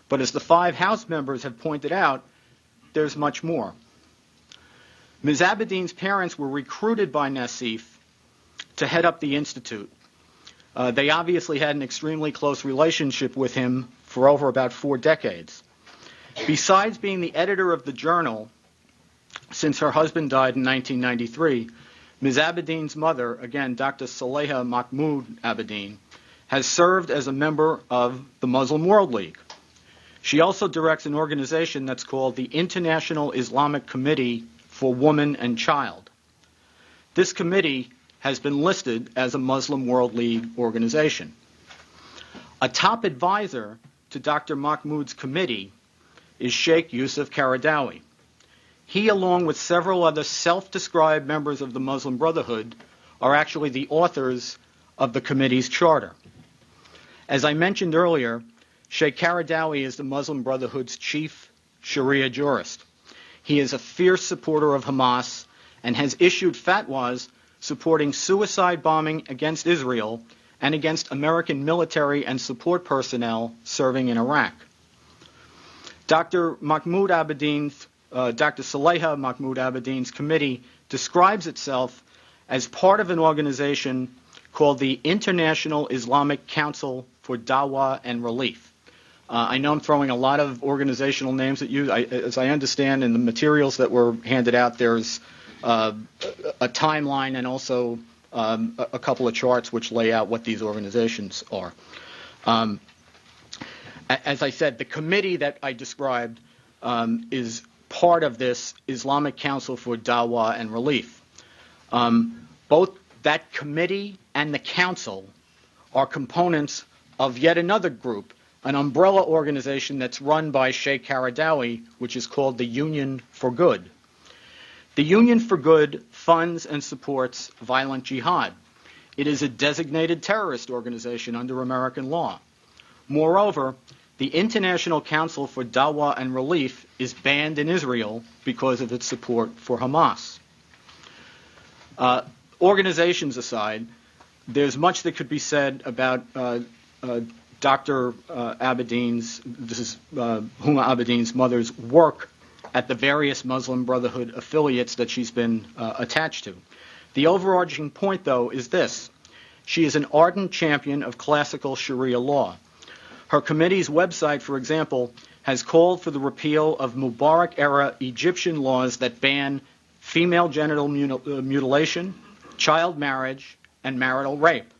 But as the 5 House members have pointed out, there's much more. Ms. Abedin's parents were recruited by Nassif to head up the institute. They obviously had an extremely close relationship with him for over about 4 decades. Besides being the editor of the journal, since her husband died in 1993, Ms. Abedin's mother, again Dr. Saleha Mahmoud Abedin, has served as a member of the Muslim World League. She also directs an organization that's called the International Islamic Committee for Woman and Child. This committee has been listed as a Muslim World League organization. A top advisor to Dr. Mahmoud's committee is Sheikh Yusuf Qaradawi. He, along with several other self-described members of the Muslim Brotherhood, are actually the authors of the committee's charter. As I mentioned earlier, Sheikh Qaradawi is the Muslim Brotherhood's chief Sharia jurist. He is a fierce supporter of Hamas and has issued fatwas supporting suicide bombing against Israel and against American military and support personnel serving in Iraq. Dr. Saleha Mahmoud Abedin's committee describes itself as part of an organization called the International Islamic Council for Dawah and Relief. I know I'm throwing a lot of organizational names at you. As I understand in the materials that were handed out, there's a timeline and also a couple of charts which lay out what these organizations are. As I said, the committee that I described is part of this Islamic Council for Dawah and Relief. Both that committee and the council are components of yet another group, an umbrella organization that's run by Sheikh Qaradawi, which is called the Union for Good. The Union for Good funds and supports violent jihad. It is a designated terrorist organization under American law. Moreover, the International Council for Dawah and Relief is banned in Israel because of its support for Hamas. Organizations aside, there's much that could be said about Dr. Abedin's, this is Huma Abedin's mother's work at the various Muslim Brotherhood affiliates that she's been attached to. The overarching point, though, is this. She is an ardent champion of classical Sharia law. Her committee's website, for example, has called for the repeal of Mubarak-era Egyptian laws that ban female genital mutilation, child marriage, and marital rape.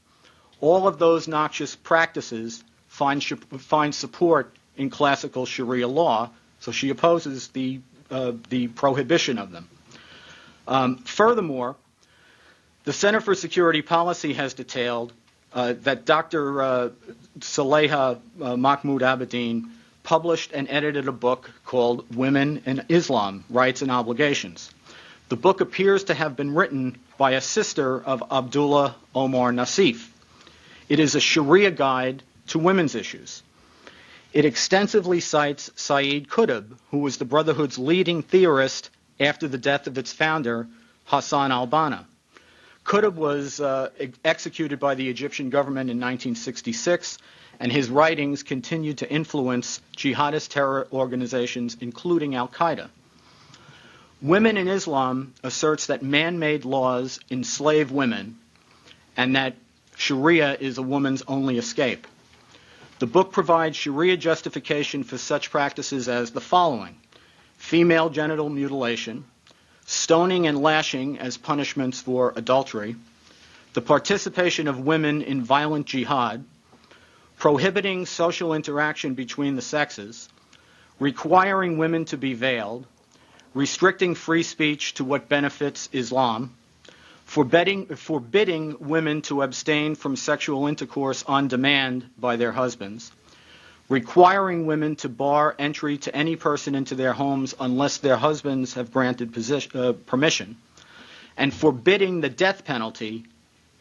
All of those noxious practices find support in classical Sharia law, so she opposes the prohibition of them. Furthermore, the Center for Security Policy has detailed that Dr. Saleha Mahmoud Abedin published and edited a book called Women in Islam, Rights and Obligations. The book appears to have been written by a sister of Abdullah Omar Nassif. It is a Sharia guide to women's issues. It extensively cites Sayyid Qutb, who was the Brotherhood's leading theorist after the death of its founder, Hassan al-Banna. Qutb was executed by the Egyptian government in 1966, and his writings continued to influence jihadist terror organizations, including Al-Qaeda. Women in Islam asserts that man-made laws enslave women and that Sharia is a woman's only escape. The book provides Sharia justification for such practices as the following: female genital mutilation, stoning and lashing as punishments for adultery, the participation of women in violent jihad, prohibiting social interaction between the sexes, requiring women to be veiled, restricting free speech to what benefits Islam, forbidding women to abstain from sexual intercourse on demand by their husbands, requiring women to bar entry to any person into their homes unless their husbands have granted permission, and forbidding the death penalty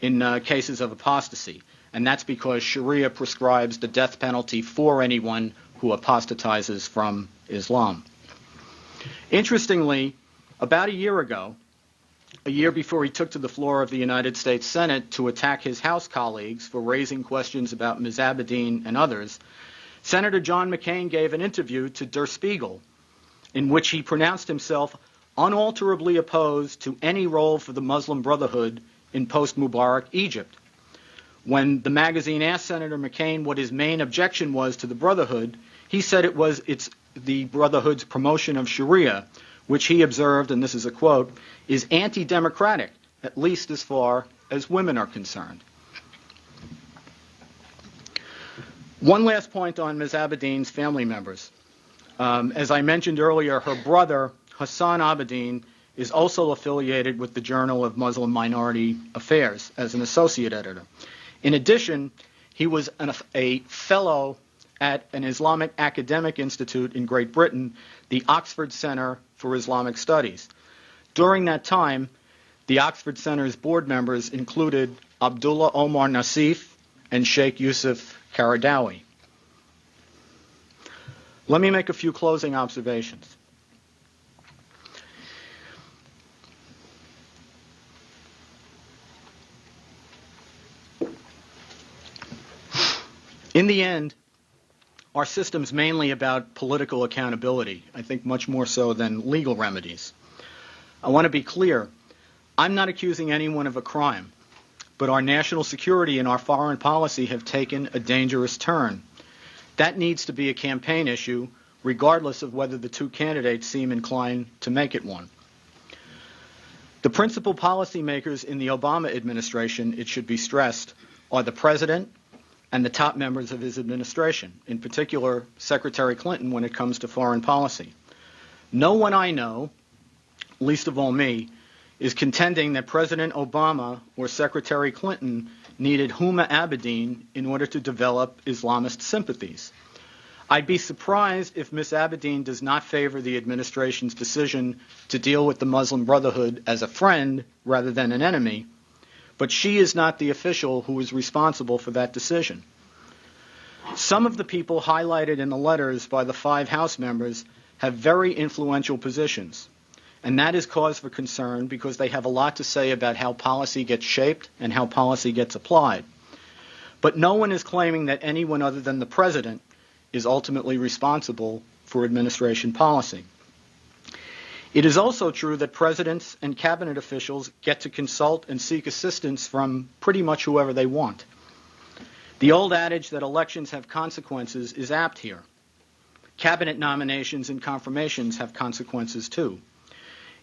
in cases of apostasy. And that's because Sharia prescribes the death penalty for anyone who apostatizes from Islam. Interestingly, about a year ago, a year before he took to the floor of the United States Senate to attack his House colleagues for raising questions about Ms. Abedin and others, Senator John McCain gave an interview to Der Spiegel in which he pronounced himself unalterably opposed to any role for the Muslim Brotherhood in post-Mubarak Egypt. When the magazine asked Senator McCain what his main objection was to the Brotherhood, he said it's the Brotherhood's promotion of Sharia, which he observed, and this is a quote, is anti-democratic, at least as far as women are concerned. One last point on Ms. Abedin's family members. As I mentioned earlier, her brother, Hassan Abedin, is also affiliated with the Journal of Muslim Minority Affairs as an associate editor. In addition, he was a fellow at an Islamic academic institute in Great Britain, the Oxford Center for Islamic Studies. During that time, the Oxford Center's board members included Abdullah Omar Nassif and Sheikh Yusuf Qaradawi. Let me make a few closing observations. In the end, our system's mainly about political accountability, I think much more so than legal remedies. I want to be clear, I'm not accusing anyone of a crime, but our national security and our foreign policy have taken a dangerous turn. That needs to be a campaign issue, regardless of whether the two candidates seem inclined to make it one. The principal policymakers in the Obama administration, it should be stressed, are the President and the top members of his administration, in particular Secretary Clinton when it comes to foreign policy. No one I know, least of all me, is contending that President Obama or Secretary Clinton needed Huma Abedin in order to develop Islamist sympathies. I'd be surprised if Ms. Abedin does not favor the administration's decision to deal with the Muslim Brotherhood as a friend rather than an enemy, but she is not the official who is responsible for that decision. Some of the people highlighted in the letters by the 5 House members have very influential positions, and that is cause for concern because they have a lot to say about how policy gets shaped and how policy gets applied. But no one is claiming that anyone other than the President is ultimately responsible for administration policy. It is also true that presidents and cabinet officials get to consult and seek assistance from pretty much whoever they want. The old adage that elections have consequences is apt here. Cabinet nominations and confirmations have consequences too.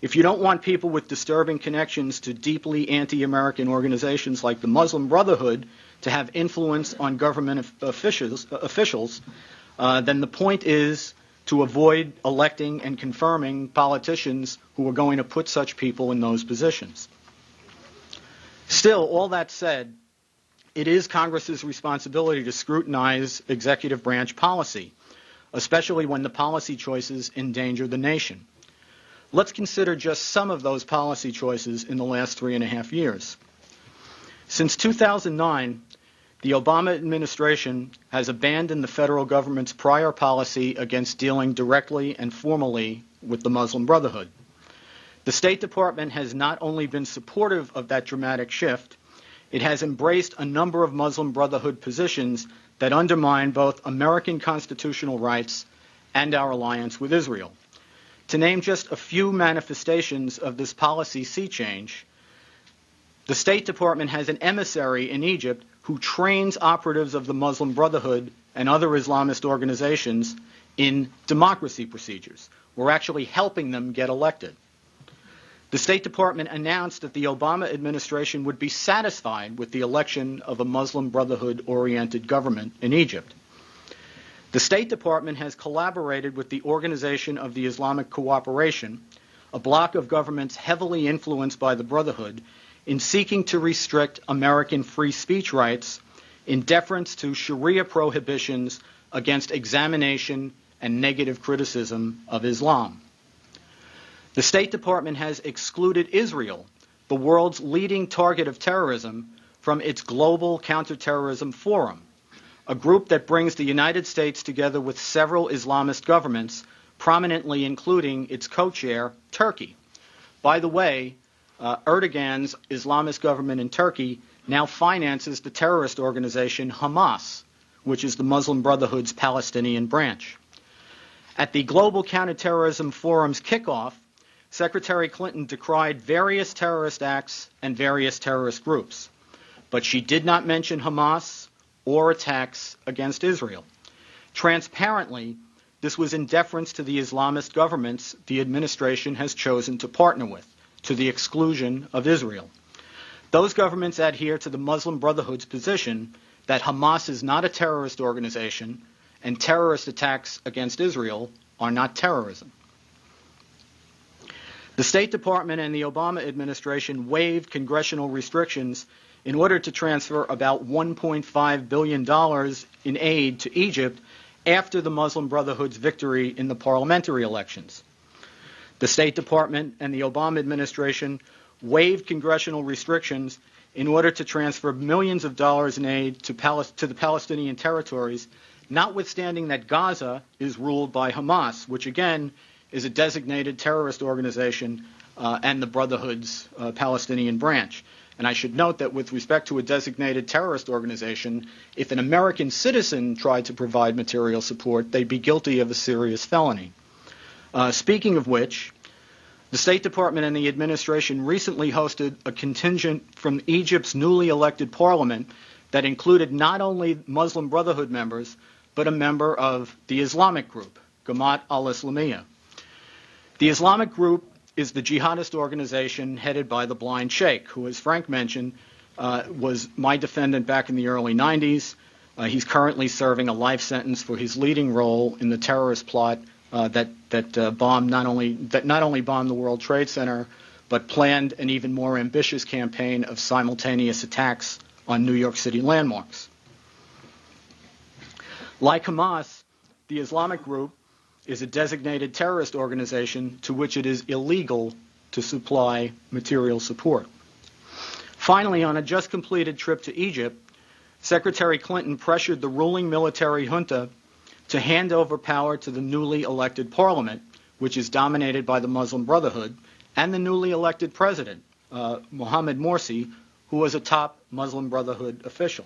If you don't want people with disturbing connections to deeply anti-American organizations like the Muslim Brotherhood to have influence on government officials, then the point is to avoid electing and confirming politicians who are going to put such people in those positions. Still, all that said, it is Congress's responsibility to scrutinize executive branch policy, especially when the policy choices endanger the nation. Let's consider just some of those policy choices in the last 3.5 years. Since 2009, the Obama administration has abandoned the federal government's prior policy against dealing directly and formally with the Muslim Brotherhood. The State Department has not only been supportive of that dramatic shift, it has embraced a number of Muslim Brotherhood positions that undermine both American constitutional rights and our alliance with Israel. To name just a few manifestations of this policy sea change, the State Department has an emissary in Egypt who trains operatives of the Muslim Brotherhood and other Islamist organizations in democracy procedures. We're actually helping them get elected. The State Department announced that the Obama administration would be satisfied with the election of a Muslim Brotherhood-oriented government in Egypt. The State Department has collaborated with the Organization of the Islamic Cooperation, a bloc of governments heavily influenced by the Brotherhood, in seeking to restrict American free speech rights in deference to Sharia prohibitions against examination and negative criticism of Islam. The State Department has excluded Israel, the world's leading target of terrorism, from its Global Counterterrorism Forum, a group that brings the United States together with several Islamist governments, prominently including its co-chair, Turkey. By the way, Erdogan's Islamist government in Turkey now finances the terrorist organization Hamas, which is the Muslim Brotherhood's Palestinian branch. At the Global Counterterrorism Forum's kickoff, Secretary Clinton decried various terrorist acts and various terrorist groups, but she did not mention Hamas or attacks against Israel. Transparently, this was in deference to the Islamist governments the administration has chosen to partner with, to the exclusion of Israel. Those governments adhere to the Muslim Brotherhood's position that Hamas is not a terrorist organization and terrorist attacks against Israel are not terrorism. The State Department and the Obama administration waived congressional restrictions in order to transfer about $1.5 billion in aid to Egypt after the Muslim Brotherhood's victory in the parliamentary elections. The State Department and the Obama administration waived congressional restrictions in order to transfer millions of dollars in aid to the Palestinian territories, notwithstanding that Gaza is ruled by Hamas, which again is a designated terrorist organization and the Brotherhood's Palestinian branch. And I should note that with respect to a designated terrorist organization, if an American citizen tried to provide material support, they'd be guilty of a serious felony. Speaking of which, the State Department and the administration recently hosted a contingent from Egypt's newly elected parliament that included not only Muslim Brotherhood members, but a member of the Islamic group, Jamaat al-Islamiyah. The Islamic group is the jihadist organization headed by the Blind Sheikh, who, as Frank mentioned, was my defendant back in the early 90s. He's currently serving a life sentence for his leading role in the terrorist plot that not only bombed the World Trade Center, but planned an even more ambitious campaign of simultaneous attacks on New York City landmarks. Like Hamas, the Islamic group is a designated terrorist organization to which it is illegal to supply material support. Finally, on a just completed trip to Egypt, Secretary Clinton pressured the ruling military junta to hand over power to the newly elected parliament, which is dominated by the Muslim Brotherhood, and the newly elected president, Mohammed Morsi, who was a top Muslim Brotherhood official.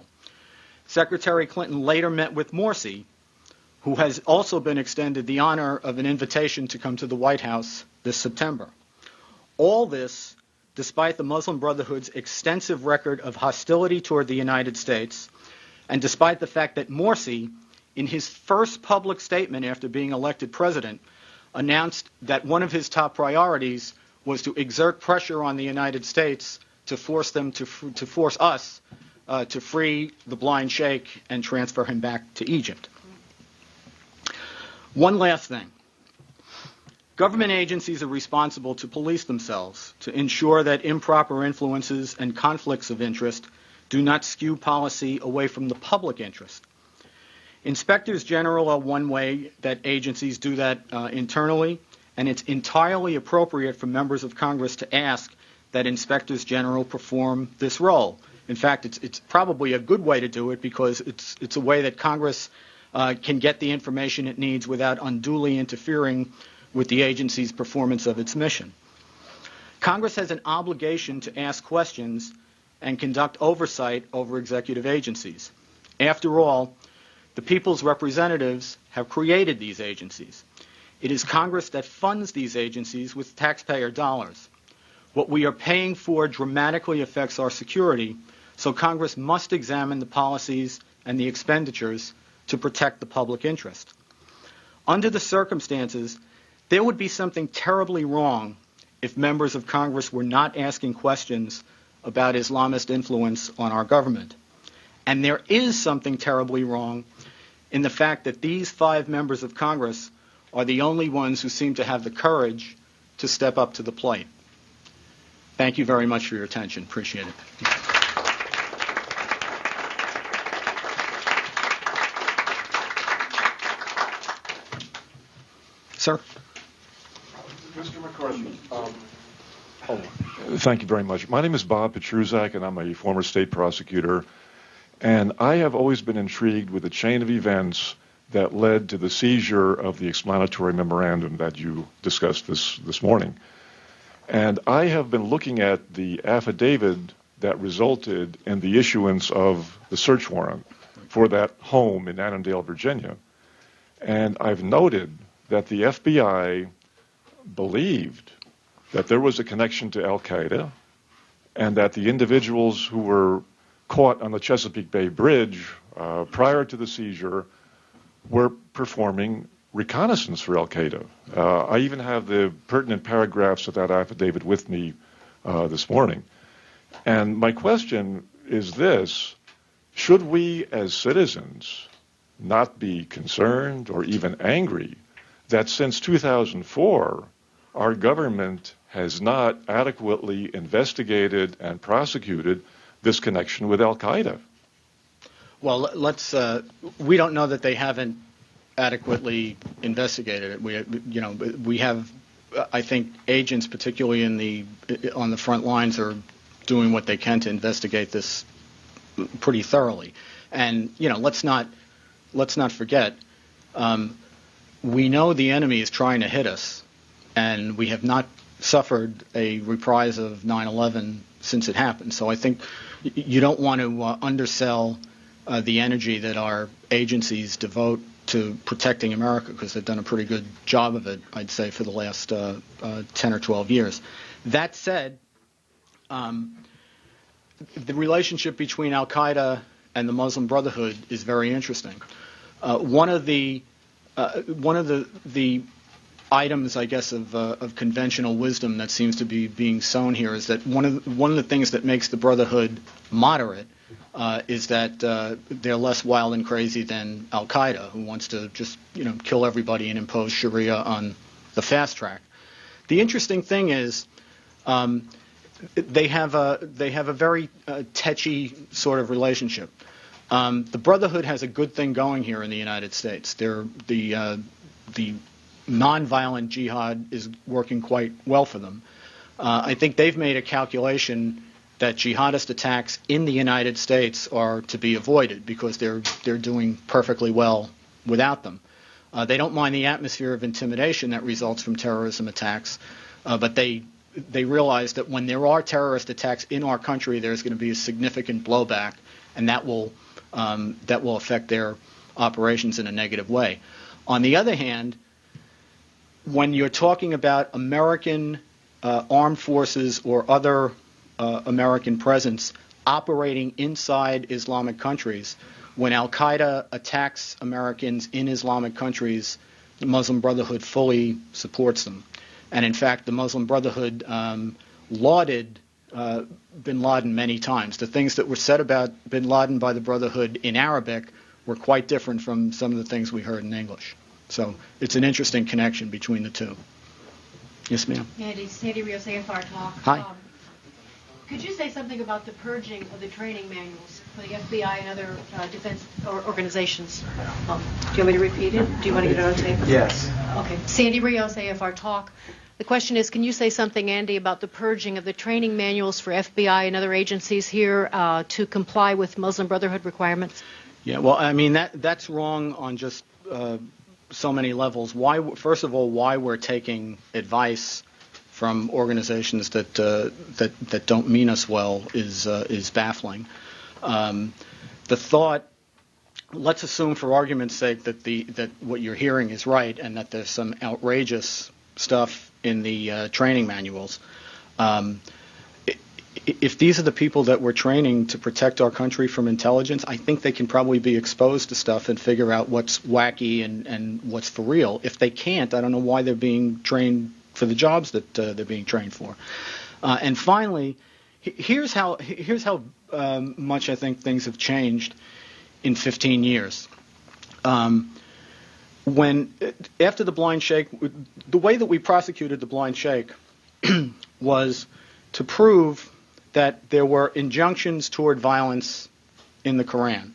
Secretary Clinton later met with Morsi, who has also been extended the honor of an invitation to come to the White House this September. All this despite the Muslim Brotherhood's extensive record of hostility toward the United States, and despite the fact that Morsi, in his first public statement after being elected president, announced that one of his top priorities was to exert pressure on the United States to force us to free the Blind Sheikh and transfer him back to Egypt. One last thing. Government agencies are responsible to police themselves to ensure that improper influences and conflicts of interest do not skew policy away from the public interest. Inspectors general are one way that agencies do that internally, and it's entirely appropriate for members of Congress to ask that inspectors general perform this role. In fact, it's probably a good way to do it because it's a way that Congress can get the information it needs without unduly interfering with the agency's performance of its mission. Congress has an obligation to ask questions and conduct oversight over executive agencies. After all, the people's representatives have created these agencies. It is Congress that funds these agencies with taxpayer dollars. What we are paying for dramatically affects our security, so Congress must examine the policies and the expenditures to protect the public interest. Under the circumstances, there would be something terribly wrong if members of Congress were not asking questions about Islamist influence on our government. And there is something terribly wrong in the fact that these 5 members of Congress are the only ones who seem to have the courage to step up to the plate. Thank you very much for your attention. Appreciate it. Sir? Mr. McCarthy, thank you very much. My name is Bob Petruzak, and I'm a former state prosecutor. And I have always been intrigued with the chain of events that led to the seizure of the explanatory memorandum that you discussed this morning. And I have been looking at the affidavit that resulted in the issuance of the search warrant for that home in Annandale, Virginia. And I've noted that the FBI believed that there was a connection to Al-Qaeda and that the individuals who were caught on the Chesapeake Bay Bridge prior to the seizure were performing reconnaissance for Al-Qaeda. I even have the pertinent paragraphs of that affidavit with me this morning. And my question is this: should we as citizens not be concerned or even angry that since 2004, our government has not adequately investigated and prosecuted this connection with Al-Qaeda? Well, we don't know that they haven't adequately investigated it. We have, I think, agents, particularly on the front lines, are doing what they can to investigate this pretty thoroughly. And let's not forget, we know the enemy is trying to hit us, and we have not suffered a reprise of 9/11 since it happened. So I think you don't want to undersell the energy that our agencies devote to protecting America, because they've done a pretty good job of it, I'd say, for the last 10 or 12 years. That said, the relationship between Al-Qaeda and the Muslim Brotherhood is very interesting. One of the items, I guess, of conventional wisdom that seems to be being sown here is that one of the things that makes the Brotherhood moderate is that they're less wild and crazy than Al-Qaeda, who wants to just kill everybody and impose Sharia on the fast track. The interesting thing is they have a very tetchy sort of relationship. The Brotherhood has a good thing going here in the United States. The nonviolent jihad is working quite well for them. I think they've made a calculation that jihadist attacks in the United States are to be avoided because they're doing perfectly well without them. They don't mind the atmosphere of intimidation that results from terrorism attacks, but they realize that when there are terrorist attacks in our country, there's going to be a significant blowback, and that will affect their operations in a negative way. On the other hand, when you're talking about American armed forces or other American presence operating inside Islamic countries, when Al-Qaeda attacks Americans in Islamic countries, the Muslim Brotherhood fully supports them. And in fact, the Muslim Brotherhood lauded bin Laden many times. The things that were said about bin Laden by the Brotherhood in Arabic were quite different from some of the things we heard in English. So it's an interesting connection between the two. Yes, ma'am. Sandy Rios, AFR Talk. Hi. Could you say something about the purging of the training manuals for the FBI and other defense organizations? Do you want me to repeat it? Do you want to get it on tape? Yes. Okay. Sandy Rios, AFR Talk. The question is, can you say something, Andy, about the purging of the training manuals for FBI and other agencies here to comply with Muslim Brotherhood requirements? Yeah, well, I mean, that's wrong on just so many levels. First of all, why we're taking advice from organizations that don't mean us well is baffling. The thought, let's assume for argument's sake that what you're hearing is right and that there's some outrageous stuff in the training manuals. If these are the people that we're training to protect our country from intelligence, I think they can probably be exposed to stuff and figure out what's wacky and what's for real. If they can't, I don't know why they're being trained for the jobs that they're being trained for. And finally, here's how much I think things have changed in 15 years. After the blind shake, the way that we prosecuted the blind shake was to prove that there were injunctions toward violence in the Quran.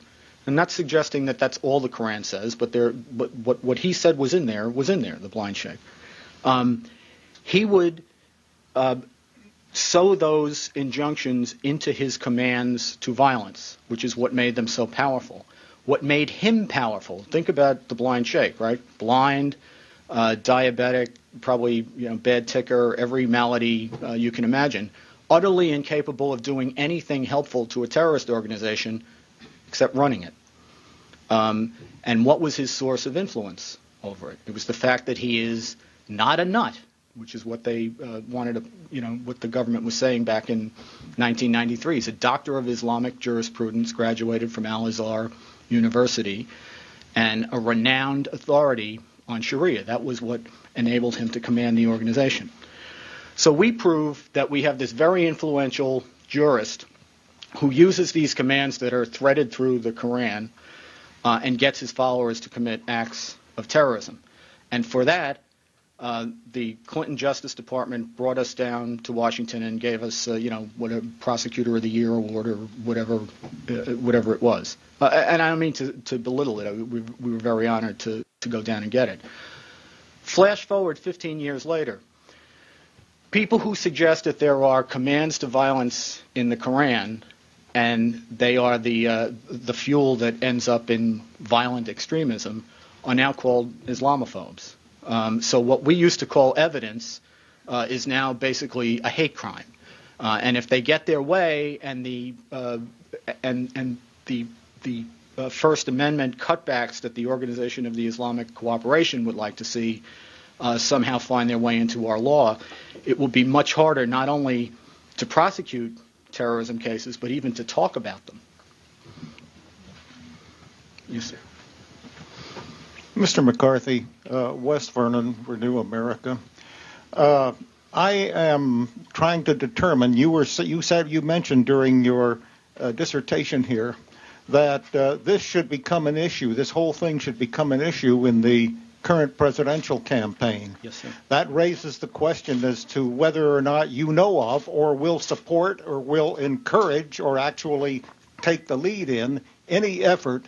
I'm not suggesting that that's all the Quran says, but what he said was in there, the blind shake. He would sew those injunctions into his commands to violence, which is what made them so powerful. What made him powerful, think about the blind sheikh, right? Blind, diabetic, probably bad ticker, every malady you can imagine, utterly incapable of doing anything helpful to a terrorist organization except running it. And what was his source of influence over it? It was the fact that he is not a nut, which is what they wanted to, what the government was saying back in 1993. He's a doctor of Islamic jurisprudence, graduated from Al-Azhar University, and a renowned authority on Sharia. That was what enabled him to command the organization. So we prove that we have this very influential jurist who uses these commands that are threaded through the Quran and gets his followers to commit acts of terrorism. And for that, the Clinton Justice Department brought us down to Washington and gave us, what a Prosecutor of the Year award or whatever it was. And I don't mean to belittle it. We were very honored to go down and get it. Flash forward 15 years later. people who suggest that there are commands to violence in the Quran and they are the fuel that ends up in violent extremism are now called Islamophobes. So what we used to call evidence is now basically a hate crime. And if they get their way and the First Amendment cutbacks that the Organization of the Islamic Cooperation would like to see somehow find their way into our law, it will be much harder not only to prosecute terrorism cases, but even to talk about them. Yes, sir. Mr. McCarthy, West Vernon, Renew America. I am trying to determine. You mentioned during your dissertation here that this should become an issue. This whole thing should become an issue in the current presidential campaign. Yes, sir. That raises the question as to whether or not you know of or will support or will encourage or actually take the lead in any effort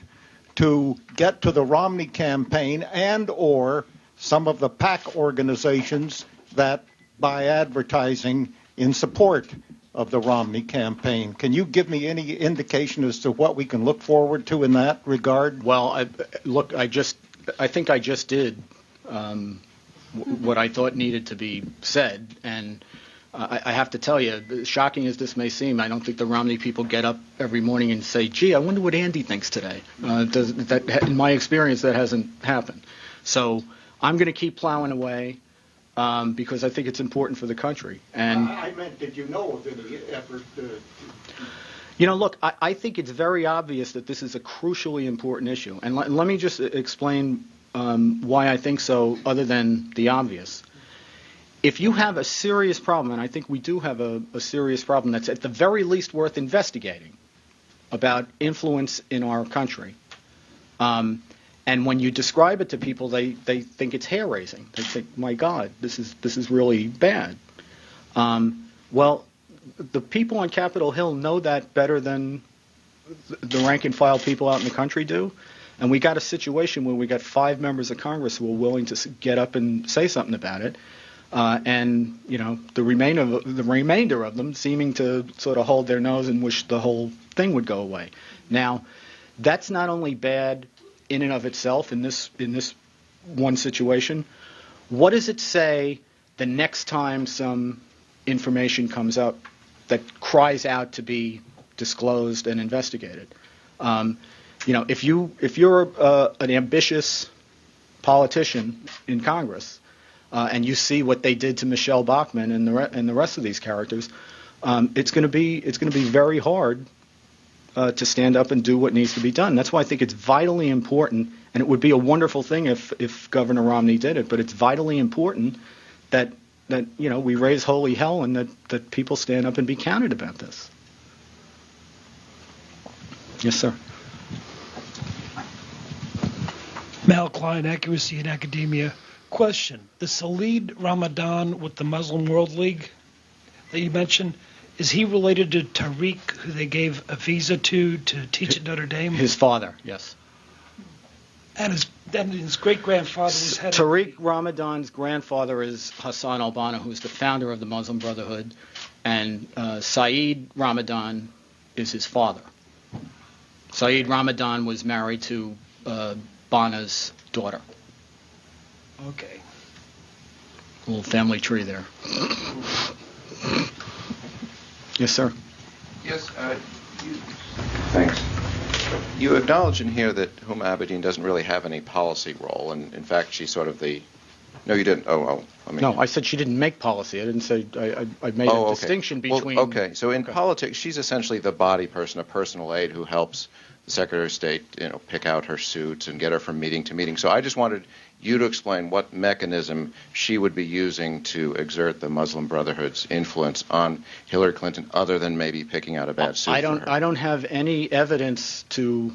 to get to the Romney campaign and or some of the PAC organizations that by advertising in support of the Romney campaign. Can you give me any indication as to what we can look forward to in that regard? Well, I think I just did what I thought needed to be said, and I have to tell you, shocking as this may seem, I don't think the Romney people get up every morning and say, gee, I wonder what Andy thinks today. In my experience, that hasn't happened. So I'm going to keep plowing away because I think it's important for the country. And I meant, did you know of any effort look, I think it's very obvious that this is a crucially important issue. And let me just explain why I think so, other than the obvious. If you have a serious problem, and I think we do have a serious problem that's at the very least worth investigating about influence in our country, and when you describe it to people, they think it's hair-raising. They think, my God, this is really bad. Well, the people on Capitol Hill know that better than the rank-and-file people out in the country do. And we got a situation where we got 5 members of Congress who are willing to get up and say something about it. And the remainder of them seeming to sort of hold their nose and wish the whole thing would go away. Now, that's not only bad in and of itself in this one situation. What does it say the next time some information comes up that cries out to be disclosed and investigated? If you're an ambitious politician in Congress. And you see what they did to Michelle Bachmann and the rest of these characters, it's going to be very hard to stand up and do what needs to be done. That's why I think it's vitally important, and it would be a wonderful thing if Governor Romney did it. But it's vitally important that we raise holy hell and that people stand up and be counted about this. Yes, sir. Mal Klein, Accuracy in Academia. Question: the Salid Ramadan with the Muslim World League that you mentioned, is he related to Tariq, who they gave a visa to teach at Notre Dame? His father, yes. And his great-grandfather was head Tariq Ramadan's grandfather is Hassan al-Banna, who's the founder of the Muslim Brotherhood, and Saeed Ramadan is his father. Saeed Ramadan was married to Banna's daughter. Okay. A little family tree there. Yes, sir. Yes, thanks. You acknowledge in here that Huma Abedin doesn't really have any policy role, and in fact, she's sort of the... No, you didn't. No, I said she didn't make policy. I didn't say... I made a distinction between... Well, okay, so in politics, she's essentially the body person, a personal aide who helps the Secretary of State, pick out her suits and get her from meeting to meeting. So I just wanted you to explain what mechanism she would be using to exert the Muslim Brotherhood's influence on Hillary Clinton, other than maybe picking out a bad suit for her. I don't have any evidence to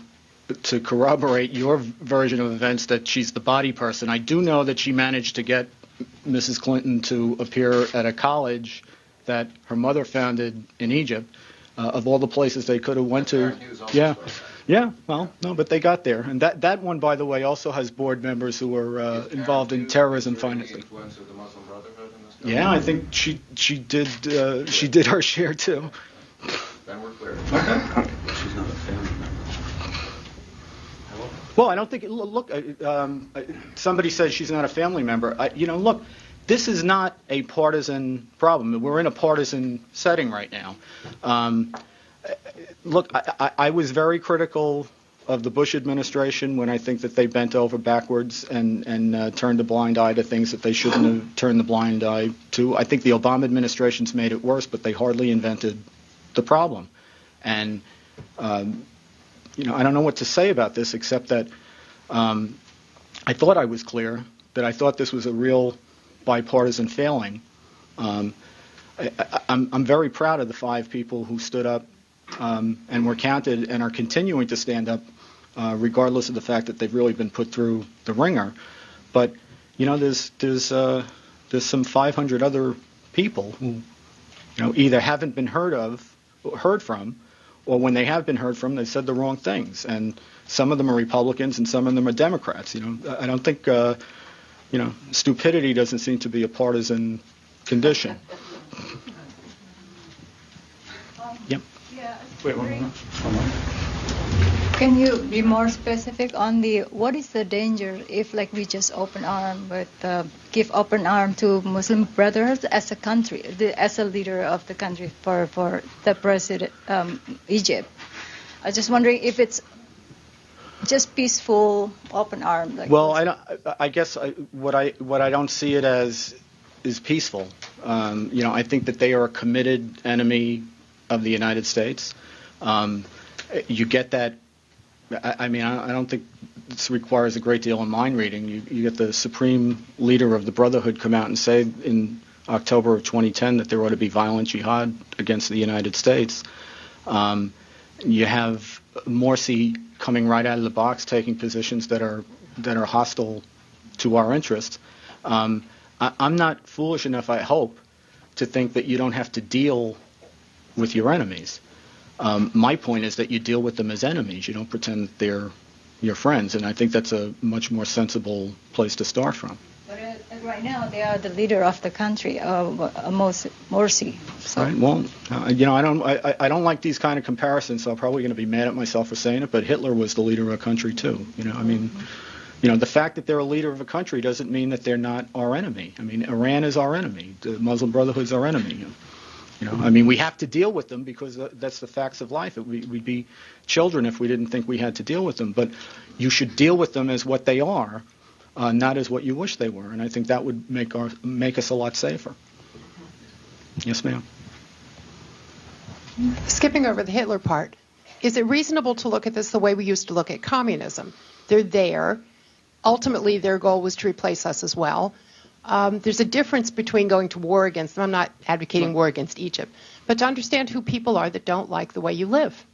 corroborate your version of events that she's the body person. I do know that she managed to get Mrs. Clinton to appear at a college that her mother founded in Egypt. Of all the places they could have went to, but they got there, and that one, by the way, also has board members who are involved in terrorism financing. Influence of the Muslim Brotherhood in this Yeah, I think she did her share too. Then we're clear. She's not a family member. Well, I don't think. Look, somebody said she's not a family member. Look, this is not a partisan problem. We're in a partisan setting right now. Look, I was very critical of the Bush administration when I think that they bent over backwards and turned a blind eye to things that they shouldn't have turned the blind eye to. I think the Obama administration's made it worse, but they hardly invented the problem. And I don't know what to say about this except that I thought I was clear, that I thought this was a real bipartisan failing. I'm very proud of the 5 people who stood up and were counted and are continuing to stand up, regardless of the fact that they've really been put through the ringer. But there's some 500 other people who either haven't been heard from, or when they have been heard from, they said the wrong things. And some of them are Republicans and some of them are Democrats. I don't think stupidity doesn't seem to be a partisan condition. Yep. Yeah. Wait, one more. Can you be more specific on what is the danger if, like, we just open arm give open arm to Muslim Brotherhood as a country, as a leader of the country for the president, Egypt? I was just wondering if it's just peaceful open arm. Well, I guess what I don't see it as is peaceful. I think that they are a committed enemy of the United States. You get that. I don't think this requires a great deal of mind reading. You get the supreme leader of the Brotherhood come out and say in October of 2010 that there ought to be violent jihad against the United States. You have Morsi coming right out of the box, taking positions that are hostile to our interests. I'm not foolish enough, I hope, to think that you don't have to deal with your enemies. My point is that you deal with them as enemies. You don't pretend that they're your friends, and I think that's a much more sensible place to start from. But right now, they are the leader of the country, Morsi. So. Right. Well, I don't like these kind of comparisons, so I'm probably going to be mad at myself for saying it. But Hitler was the leader of a country too. The fact that they're a leader of a country doesn't mean that they're not our enemy. Iran is our enemy. The Muslim Brotherhood is our enemy. We have to deal with them because that's the facts of life. We'd be children if we didn't think we had to deal with them. But you should deal with them as what they are, not as what you wish they were. And I think that would make us a lot safer. Yes, ma'am. Skipping over the Hitler part, is it reasonable to look at this the way we used to look at communism? They're there. Ultimately, their goal was to replace us as well. There's a difference between going to war against them. I'm not advocating war against Egypt, but to understand who people are that don't like the way you live.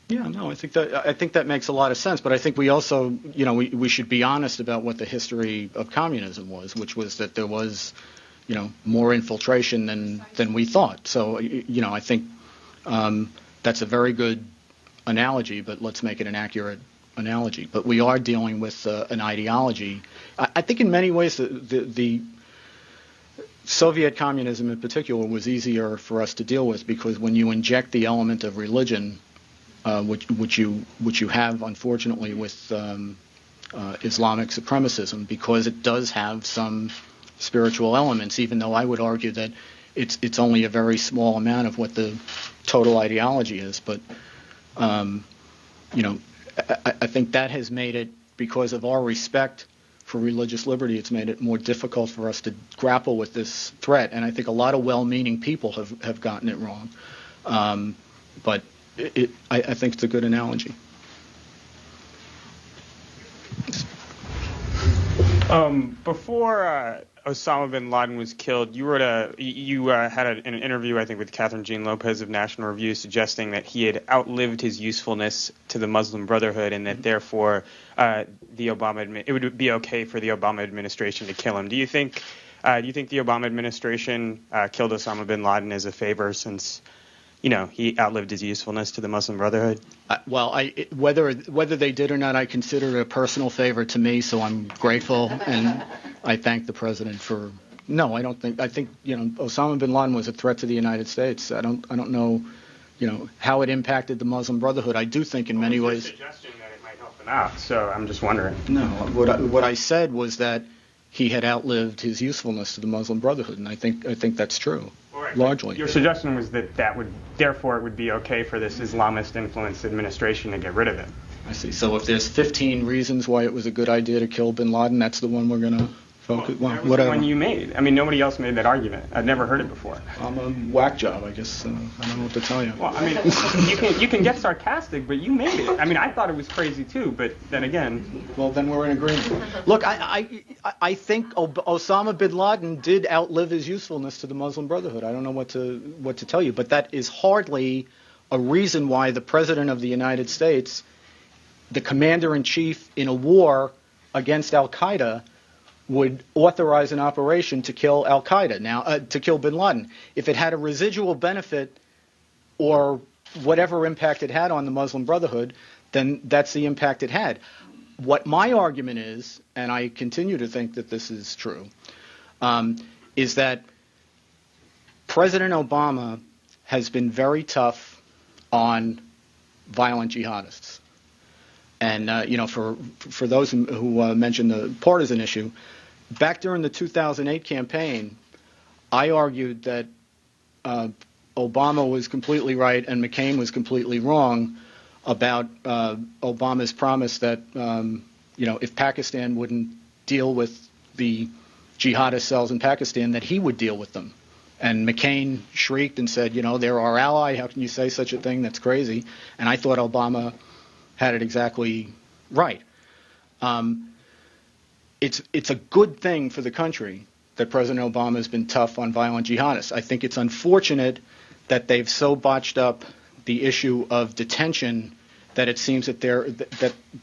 Yeah, no, I think that makes a lot of sense. But I think we also, we should be honest about what the history of communism was, which was that there was, more infiltration than we thought. So, I think that's a very good analogy, but let's make it an accurate analogy. But we are dealing with an ideology. I think in many ways the Soviet communism in particular was easier for us to deal with because when you inject the element of religion, which you have unfortunately with Islamic supremacism, because it does have some spiritual elements, even though I would argue that it's only a very small amount of what the total ideology is. But I think that has made it, because of our respect for religious liberty, it's made it more difficult for us to grapple with this threat. And I think a lot of well-meaning people have gotten it wrong. But I think it's a good analogy. Before Osama bin Laden was killed, you had an interview, I think, with Catherine Jean Lopez of National Review, suggesting that he had outlived his usefulness to the Muslim Brotherhood, and that therefore it would be okay for the Obama administration to kill him. Do you think the Obama administration killed Osama bin Laden as a favor, since he outlived his usefulness to the Muslim Brotherhood? Whether they did or not, I consider it a personal favor to me, so I'm grateful, and I thank the president for No, I don't think. I think Osama bin Laden was a threat to the United States. I don't know, how it impacted the Muslim Brotherhood. I do think in many ways. Suggesting that it might help them out. So I'm just wondering. No, what I said was that he had outlived his usefulness to the Muslim Brotherhood, and I think that's true. Right. Largely. Your suggestion was that therefore it would be okay for this Islamist-influenced administration to get rid of it. I see. So if there's 15 reasons why it was a good idea to kill bin Laden, that's the one we're going to focus on. That was the one you made. I mean, nobody else made that argument. I'd never heard it before. I'm a whack job, I guess. I don't know what to tell you. Well, I mean, you can get sarcastic, but you made it. I mean, I thought it was crazy too, but then again. Well, then we're in agreement. Look, I think Osama bin Laden did outlive his usefulness to the Muslim Brotherhood. I don't know what to tell you, but that is hardly a reason why the President of the United States, the commander-in-chief in a war against al-Qaeda, would authorize an operation to kill al-Qaeda, to kill bin Laden. If it had a residual benefit or whatever impact it had on the Muslim Brotherhood, then that's the impact it had. What my argument is, and I continue to think that this is true, is that President Obama has been very tough on violent jihadists. And, for those who mentioned the partisan issue, back during the 2008 campaign, I argued that Obama was completely right and McCain was completely wrong about Obama's promise that, if Pakistan wouldn't deal with the jihadist cells in Pakistan, that he would deal with them. And McCain shrieked and said, they're our ally. How can you say such a thing? That's crazy. And I thought Obama had it exactly right. It's a good thing for the country that President Obama has been tough on violent jihadists. I think it's unfortunate that they've so botched up the issue of detention that it seems that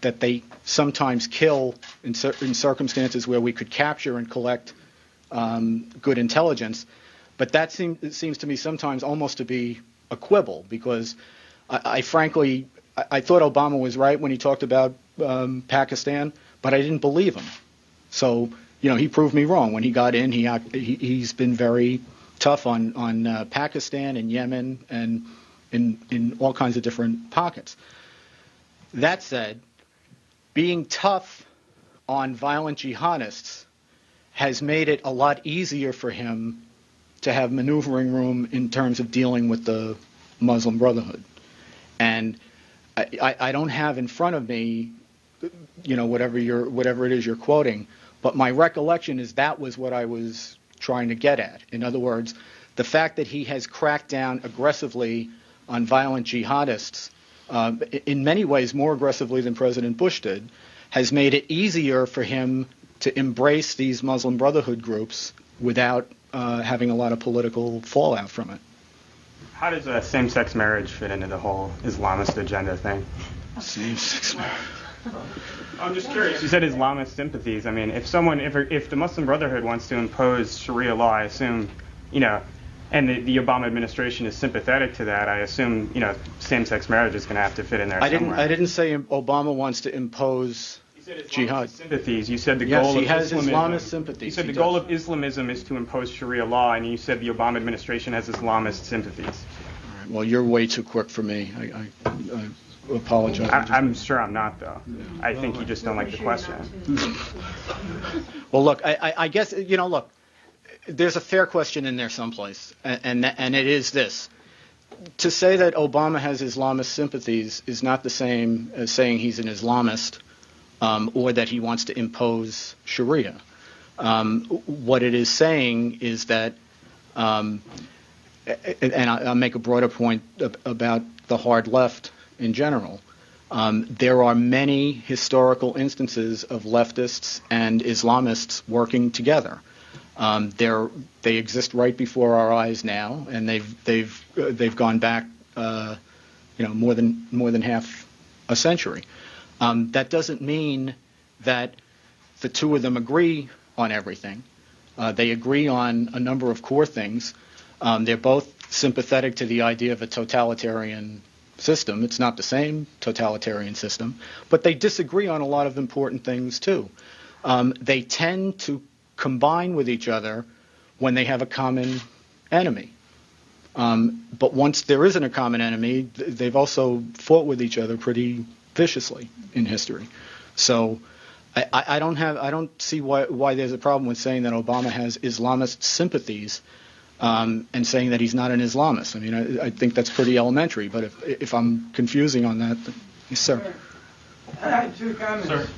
that they sometimes kill in circumstances where we could capture and collect good intelligence. But that seems to me sometimes almost to be a quibble, because I frankly thought Obama was right when he talked about Pakistan, but I didn't believe him. So, he proved me wrong. When he got in, he's been very tough on Pakistan and Yemen and in all kinds of different pockets. That said, being tough on violent jihadists has made it a lot easier for him to have maneuvering room in terms of dealing with the Muslim Brotherhood. And I don't have in front of me, whatever it is you're quoting, but my recollection is that was what I was trying to get at. In other words, the fact that he has cracked down aggressively on violent jihadists, in many ways more aggressively than President Bush did, has made it easier for him to embrace these Muslim Brotherhood groups without having a lot of political fallout from it. How does same-sex marriage fit into the whole Islamist agenda thing? Same-sex marriage. I'm just curious. You said Islamist sympathies. I mean, if the Muslim Brotherhood wants to impose Sharia law, I assume, and the Obama administration is sympathetic to that, I assume, same-sex marriage is going to have to fit in there somewhere. I didn't say Obama wants to impose jihad sympathies. You said the goal he has Islamist sympathies. You said the goal of Islamism is to impose Sharia law, and you said the Obama administration has Islamist sympathies. All right, well, you're way too quick for me. I apologize. I'm sure I'm not, though. I think you just don't like the question. Well, look, I guess, look, there's a fair question in there someplace, and it is this. To say that Obama has Islamist sympathies is not the same as saying he's an Islamist or that he wants to impose Sharia. What it is saying is that, and I'll make a broader point about the hard left in general, there are many historical instances of leftists and Islamists working together. They exist right before our eyes now, and they've gone back, more than half a century. That doesn't mean that the two of them agree on everything. They agree on a number of core things. They're both sympathetic to the idea of a totalitarian system. It's not the same totalitarian system, but they disagree on a lot of important things too. They tend to combine with each other when they have a common enemy. But once there isn't a common enemy, they've also fought with each other pretty viciously in history. So I don't see why there's a problem with saying that Obama has Islamist sympathies and saying that he's not an Islamist. I mean, I think that's pretty elementary. But if I'm confusing on that, then, yes, sir. Two comments. Sir.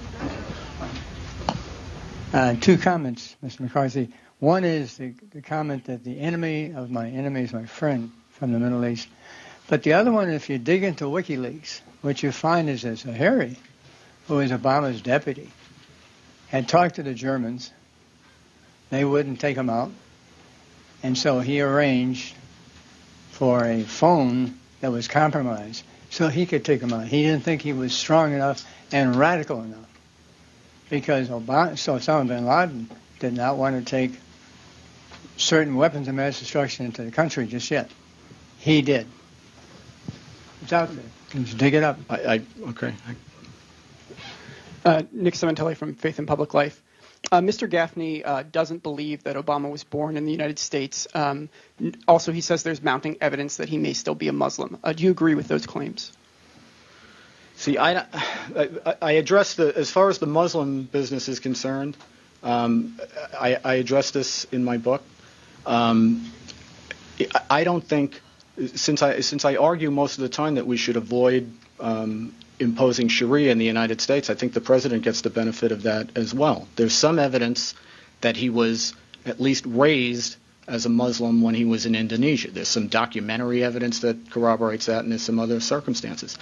Two comments, Mr. McCarthy. One is the comment that the enemy of my enemy is my friend from the Middle East. But the other one, if you dig into WikiLeaks, what you find is that Harry, who is Obama's deputy, had talked to the Germans. They wouldn't take him out. And so he arranged for a phone that was compromised so he could take him out. He didn't think he was strong enough and radical enough. Because Osama bin Laden did not want to take certain weapons of mass destruction into the country just yet. He did. It's out there. You can dig it up. Okay. Nick Cementelli from Faith in Public Life. Mr. Gaffney doesn't believe that Obama was born in the United States. Also, he says there's mounting evidence that he may still be a Muslim. Do you agree with those claims? See, I address as far as the Muslim business is concerned, I address this in my book. I don't think, since I argue most of the time that we should avoid imposing Sharia in the United States, I think the president gets the benefit of that as well. There's some evidence that he was at least raised as a Muslim when he was in Indonesia. There's some documentary evidence that corroborates that, and there's some other circumstances.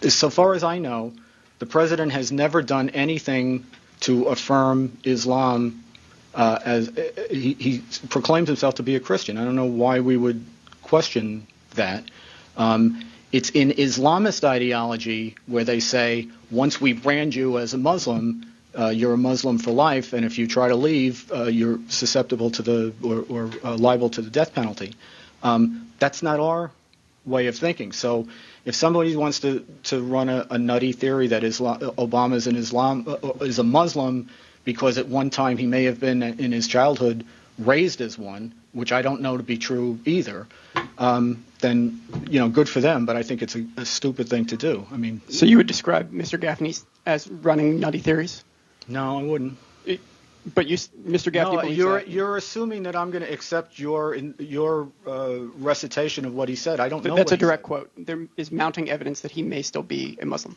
So far as I know, the president has never done anything to affirm Islam as he proclaims himself to be a Christian. I don't know why we would question that. It's in Islamist ideology where they say once we brand you as a Muslim, you're a Muslim for life, and if you try to leave, you're susceptible to or liable to the death penalty. That's not our way of thinking. So if somebody wants to run a nutty theory that Obama is a Muslim because at one time he may have been in his childhood raised as one, which I don't know to be true either, then good for them. But I think it's a stupid thing to do. I mean, so you would describe Mr. Gaffney as running nutty theories? No, I wouldn't. But Mr. Gaffney believes that. You're assuming that I'm going to accept your recitation of what he said. I don't know. That's a direct quote. There is mounting evidence that he may still be a Muslim.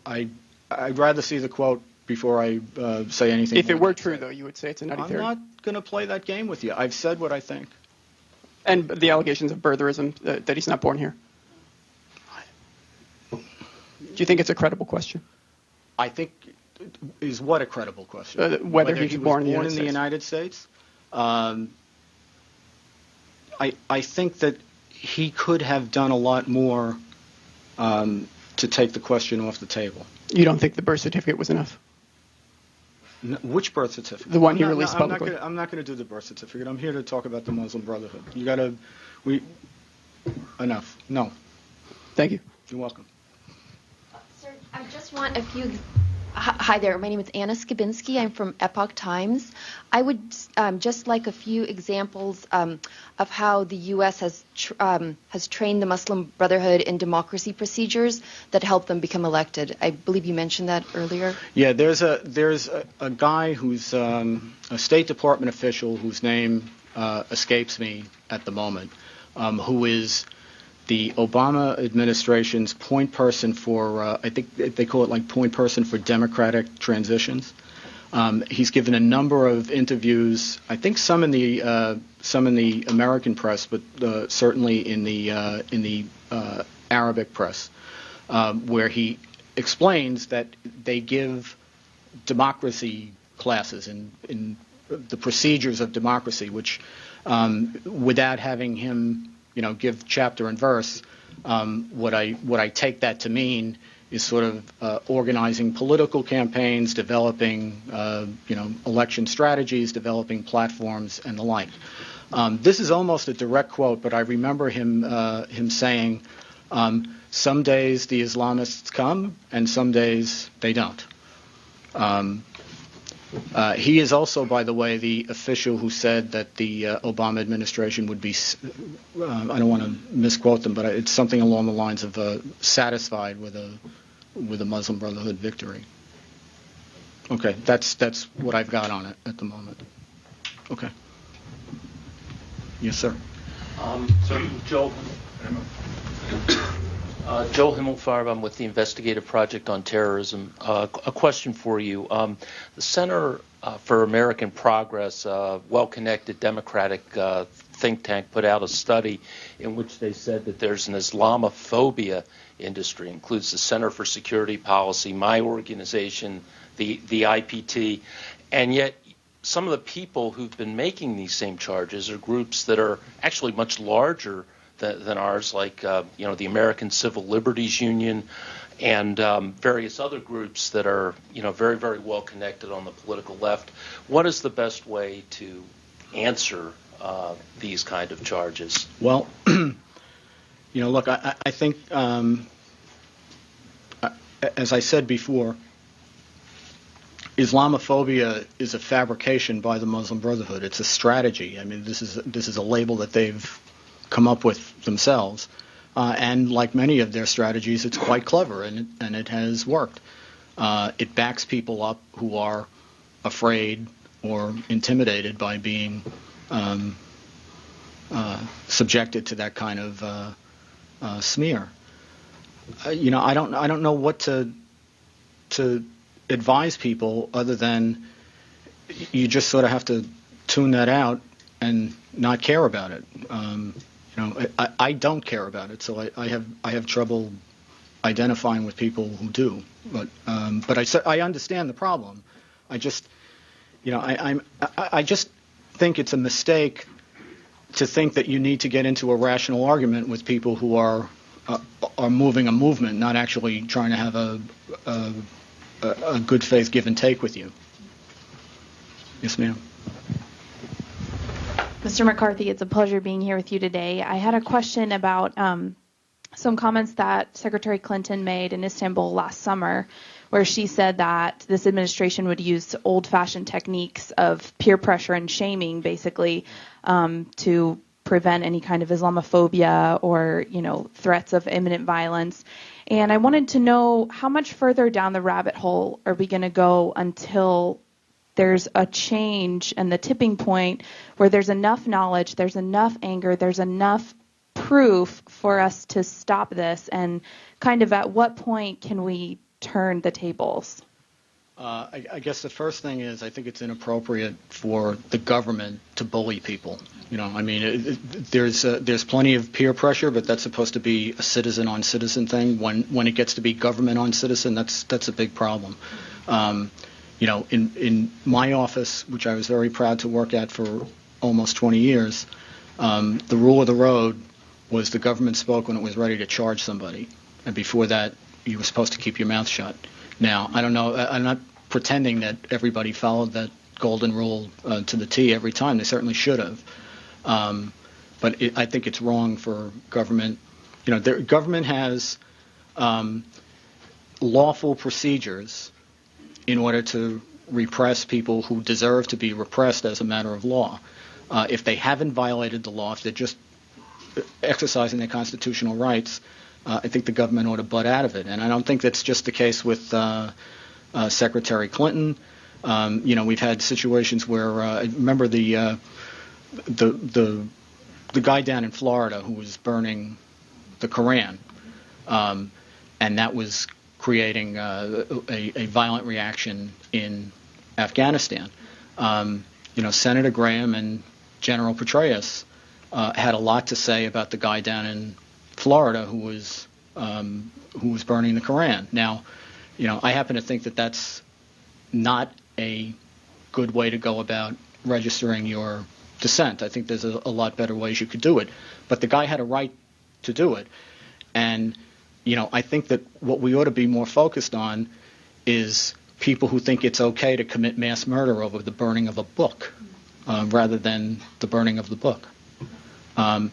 I'd rather see the quote before I say anything. If it were true, though, you would say it's a nutty theory. I'm not going to play that game with you. I've said what I think. And the allegations of birtherism, that he's not born here. Do you think it's a credible question? I think is what a credible question? Whether he was born in the United States? I think that he could have done a lot more to take the question off the table. You don't think the birth certificate was enough? No, which birth certificate? The one he released publicly. I'm not going to do the birth certificate. I'm here to talk about the Muslim Brotherhood. Enough. No. Thank you. You're welcome. Sir, I just want a few. Hi there. My name is Anna Skibinski. I'm from Epoch Times. I would just like a few examples of how the U.S. has trained the Muslim Brotherhood in democracy procedures that help them become elected. I believe you mentioned that earlier. Yeah, there's a guy who's a State Department official whose name escapes me at the moment, who is the Obama administration's point person for, I think they call it like point person for democratic transitions. He's given a number of interviews, I think some in the American press, but certainly in the Arabic press, where he explains that they give democracy classes in the procedures of democracy, which without having him give chapter and verse. What I take that to mean is sort of organizing political campaigns, developing election strategies, developing platforms, and the like. This is almost a direct quote, but I remember him saying, "Some days the Islamists come, and some days they don't." He is also, by the way, the official who said that the Obama administration would be, I don't want to misquote them, but it's something along the lines of satisfied with a Muslim Brotherhood victory. Okay, that's what I've got on it at the moment. Okay. Yes, sir. So Joe Himmelfarb, I'm with the Investigative Project on Terrorism. A question for you. The Center for American Progress, well-connected Democratic think tank, put out a study in which they said that there's an Islamophobia industry. It includes the Center for Security Policy, my organization, the IPT, and yet some of the people who've been making these same charges are groups that are actually much larger than ours, like the American Civil Liberties Union and various other groups that are very, very well connected on the political left. What is the best way to answer these kind of charges? Well, look, I think, as I said before, Islamophobia is a fabrication by the Muslim Brotherhood. It's a strategy. I mean, this is a label that they've come up with themselves, and like many of their strategies, it's quite clever, and it has worked. It backs people up who are afraid or intimidated by being subjected to that kind of smear. I don't know what to advise people other than you just sort of have to tune that out and not care about it. I don't care about it, so I have trouble identifying with people who do. But I understand the problem. I just think it's a mistake to think that you need to get into a rational argument with people who are moving a movement, not actually trying to have a good faith give and take with you. Yes, ma'am. Mr. McCarthy, it's a pleasure being here with you today. I had a question about some comments that Secretary Clinton made in Istanbul last summer, where she said that this administration would use old-fashioned techniques of peer pressure and shaming, basically, to prevent any kind of Islamophobia or, threats of imminent violence. And I wanted to know, how much further down the rabbit hole are we going to go until there's a change and the tipping point where there's enough knowledge, there's enough anger, there's enough proof for us to stop this? And kind of at what point can we turn the tables? I guess the first thing is I think it's inappropriate for the government to bully people. There's plenty of peer pressure, but that's supposed to be a citizen-on-citizen thing. When it gets to be government-on-citizen, that's a big problem. In my office, which I was very proud to work at for almost 20 years, the rule of the road was the government spoke when it was ready to charge somebody, and before that, you were supposed to keep your mouth shut. Now, I don't know. I'm not pretending that everybody followed that golden rule to the T every time. They certainly should have. But I think it's wrong for government. Government has lawful procedures in order to repress people who deserve to be repressed as a matter of law. If they haven't violated the law, if they're just exercising their constitutional rights, I think the government ought to butt out of it. And I don't think that's just the case with Secretary Clinton. We've had situations where I remember the guy down in Florida who was burning the Koran, and that was creating a violent reaction in Afghanistan. Senator Graham and General Petraeus had a lot to say about the guy down in Florida who was burning the Koran. Now, I happen to think that that's not a good way to go about registering your dissent. I think there's a lot better ways you could do it. But the guy had a right to do it. And, I think that what we ought to be more focused on is people who think it's okay to commit mass murder over the burning of a book rather than the burning of the book. I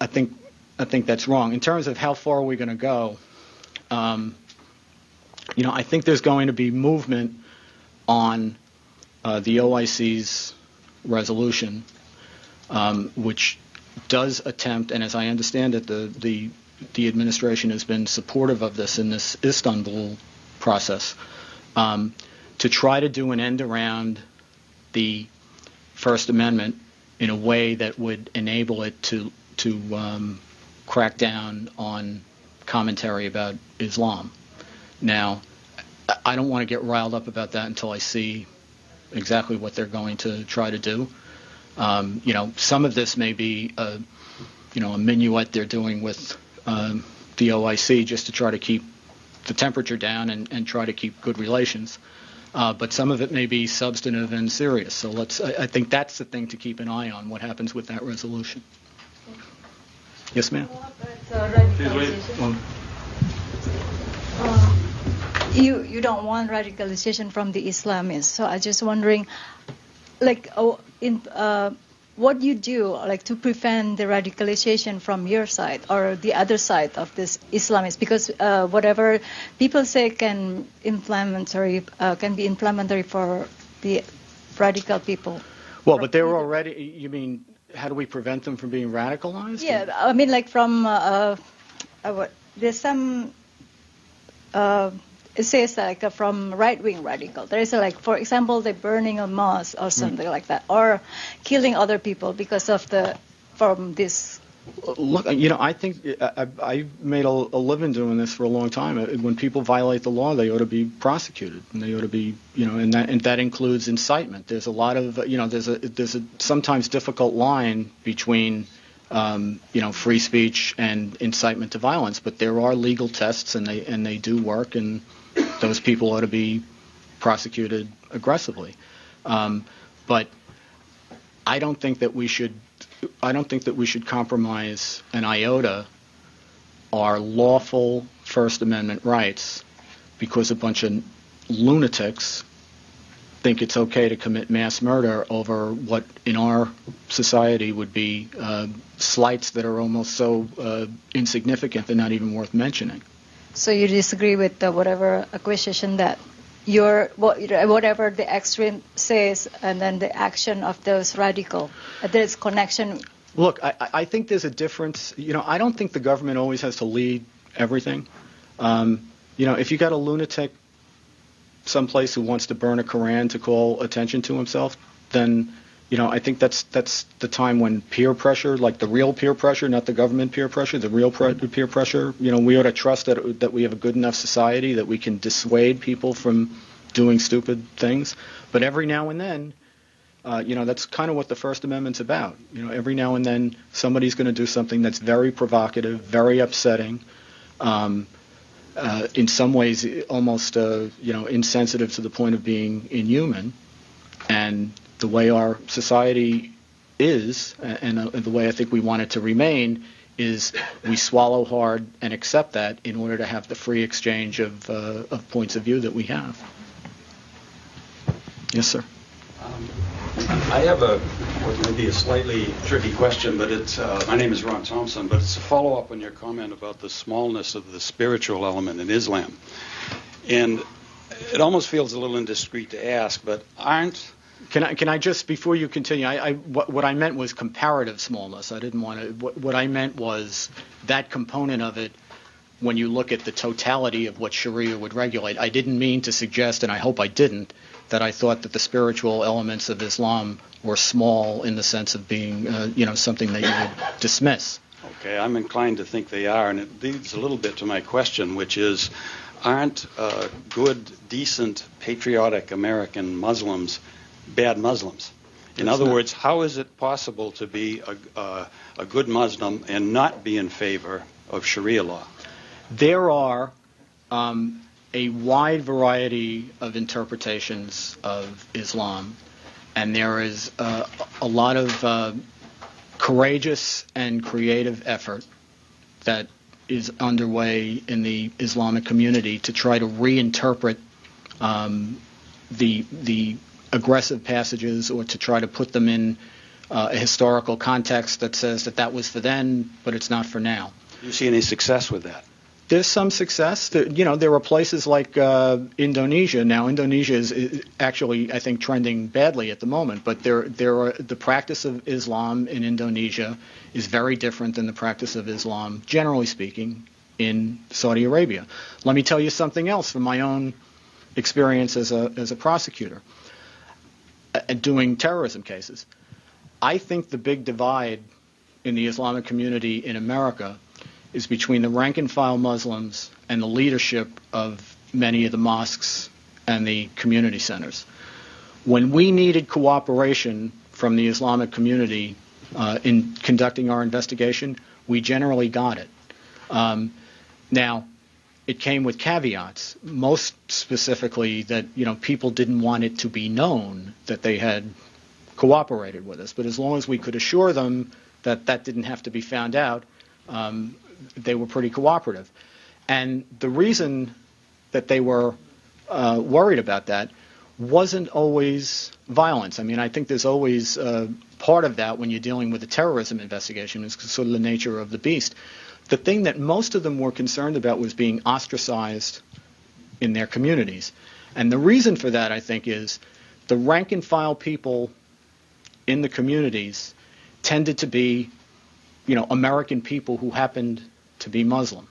think that's wrong. In terms of how far are we going to go, I think there's going to be movement on the OIC's resolution, which does attempt, and as I understand it, the administration has been supportive of this in this Istanbul process, to try to do an end around the First Amendment in a way that would enable it to crack down on commentary about Islam. Now, I don't want to get riled up about that until I see exactly what they're going to try to do. Some of this may be a minuet they're doing with the OIC just to try to keep the temperature down and try to keep good relations. But some of it may be substantive and serious. So I think that's the thing to keep an eye on, what happens with that resolution. Yes, ma'am. You don't want radicalization from the Islamists. So I'm just wondering, what do you do, to prevent the radicalization from your side or the other side of this Islamists? Because whatever people say can be inflammatory for the radical people. Well, but they're already. You mean, how do we prevent them from being radicalized? Yeah, I mean, there's some. It says from right-wing radical. There is for example, the burning a mosque or something like that, or killing other people because of from this. Look, I think I made a living doing this for a long time. When people violate the law, they ought to be prosecuted, and they ought to be, and that includes incitement. There's a lot of, there's a sometimes difficult line between, free speech and incitement to violence, but there are legal tests, and they do work, and those people ought to be prosecuted aggressively. But I don't think that we should compromise an iota our lawful First Amendment rights because a bunch of lunatics think it's okay to commit mass murder over what in our society would be slights that are almost so insignificant they're not even worth mentioning. So you disagree with whatever accusation that whatever the extreme says, and then the action of those radical, there's connection. Look, I think there's a difference. I don't think the government always has to lead everything. If you got a lunatic someplace who wants to burn a Koran to call attention to himself, then I think that's the time when peer pressure, like the real peer pressure, not the government peer pressure, the real peer pressure, we ought to trust that we have a good enough society that we can dissuade people from doing stupid things. But every now and then, that's kind of what the First Amendment's about. Every now and then somebody's going to do something that's very provocative, very upsetting, in some ways almost, insensitive to the point of being inhuman. And the way our society is, and the way I think we want it to remain, is we swallow hard and accept that in order to have the free exchange of points of view that we have. Yes, sir. I have what may be a slightly tricky question, but it's my name is Ron Thompson, but it's a follow-up on your comment about the smallness of the spiritual element in Islam. And it almost feels a little indiscreet to ask, but Can I just, before you continue, what I meant was comparative smallness. I didn't want to. What I meant was that component of it. When you look at the totality of what Sharia would regulate, I didn't mean to suggest, and I hope I didn't, that I thought that the spiritual elements of Islam were small in the sense of being, something that you would dismiss. Okay, I'm inclined to think they are, and it leads a little bit to my question, which is, aren't good, decent, patriotic American Muslims bad Muslims? In other words, how is it possible to be a good Muslim and not be in favor of Sharia law? There are a wide variety of interpretations of Islam, and there is a lot of courageous and creative effort that is underway in the Islamic community to try to reinterpret the aggressive passages, or to try to put them in a historical context that says that was for then, but it's not for now. Do you see any success with that? There's some success. There are places like Indonesia. Now, Indonesia is actually, I think, trending badly at the moment. But the practice of Islam in Indonesia is very different than the practice of Islam, generally speaking, in Saudi Arabia. Let me tell you something else from my own experience as a prosecutor doing terrorism cases. I think the big divide in the Islamic community in America is between the rank-and-file Muslims and the leadership of many of the mosques and the community centers. When we needed cooperation from the Islamic community in conducting our investigation, we generally got it. Now, it came with caveats, most specifically that people didn't want it to be known that they had cooperated with us. But as long as we could assure them that that didn't have to be found out, they were pretty cooperative. And the reason that they were worried about that wasn't always violence. I mean, I think there's always part of that when you're dealing with a terrorism investigation is sort of the nature of the beast. The thing that most of them were concerned about was being ostracized in their communities. And the reason for that, I think, is the rank-and-file people in the communities tended to be, American people who happened to be Muslim.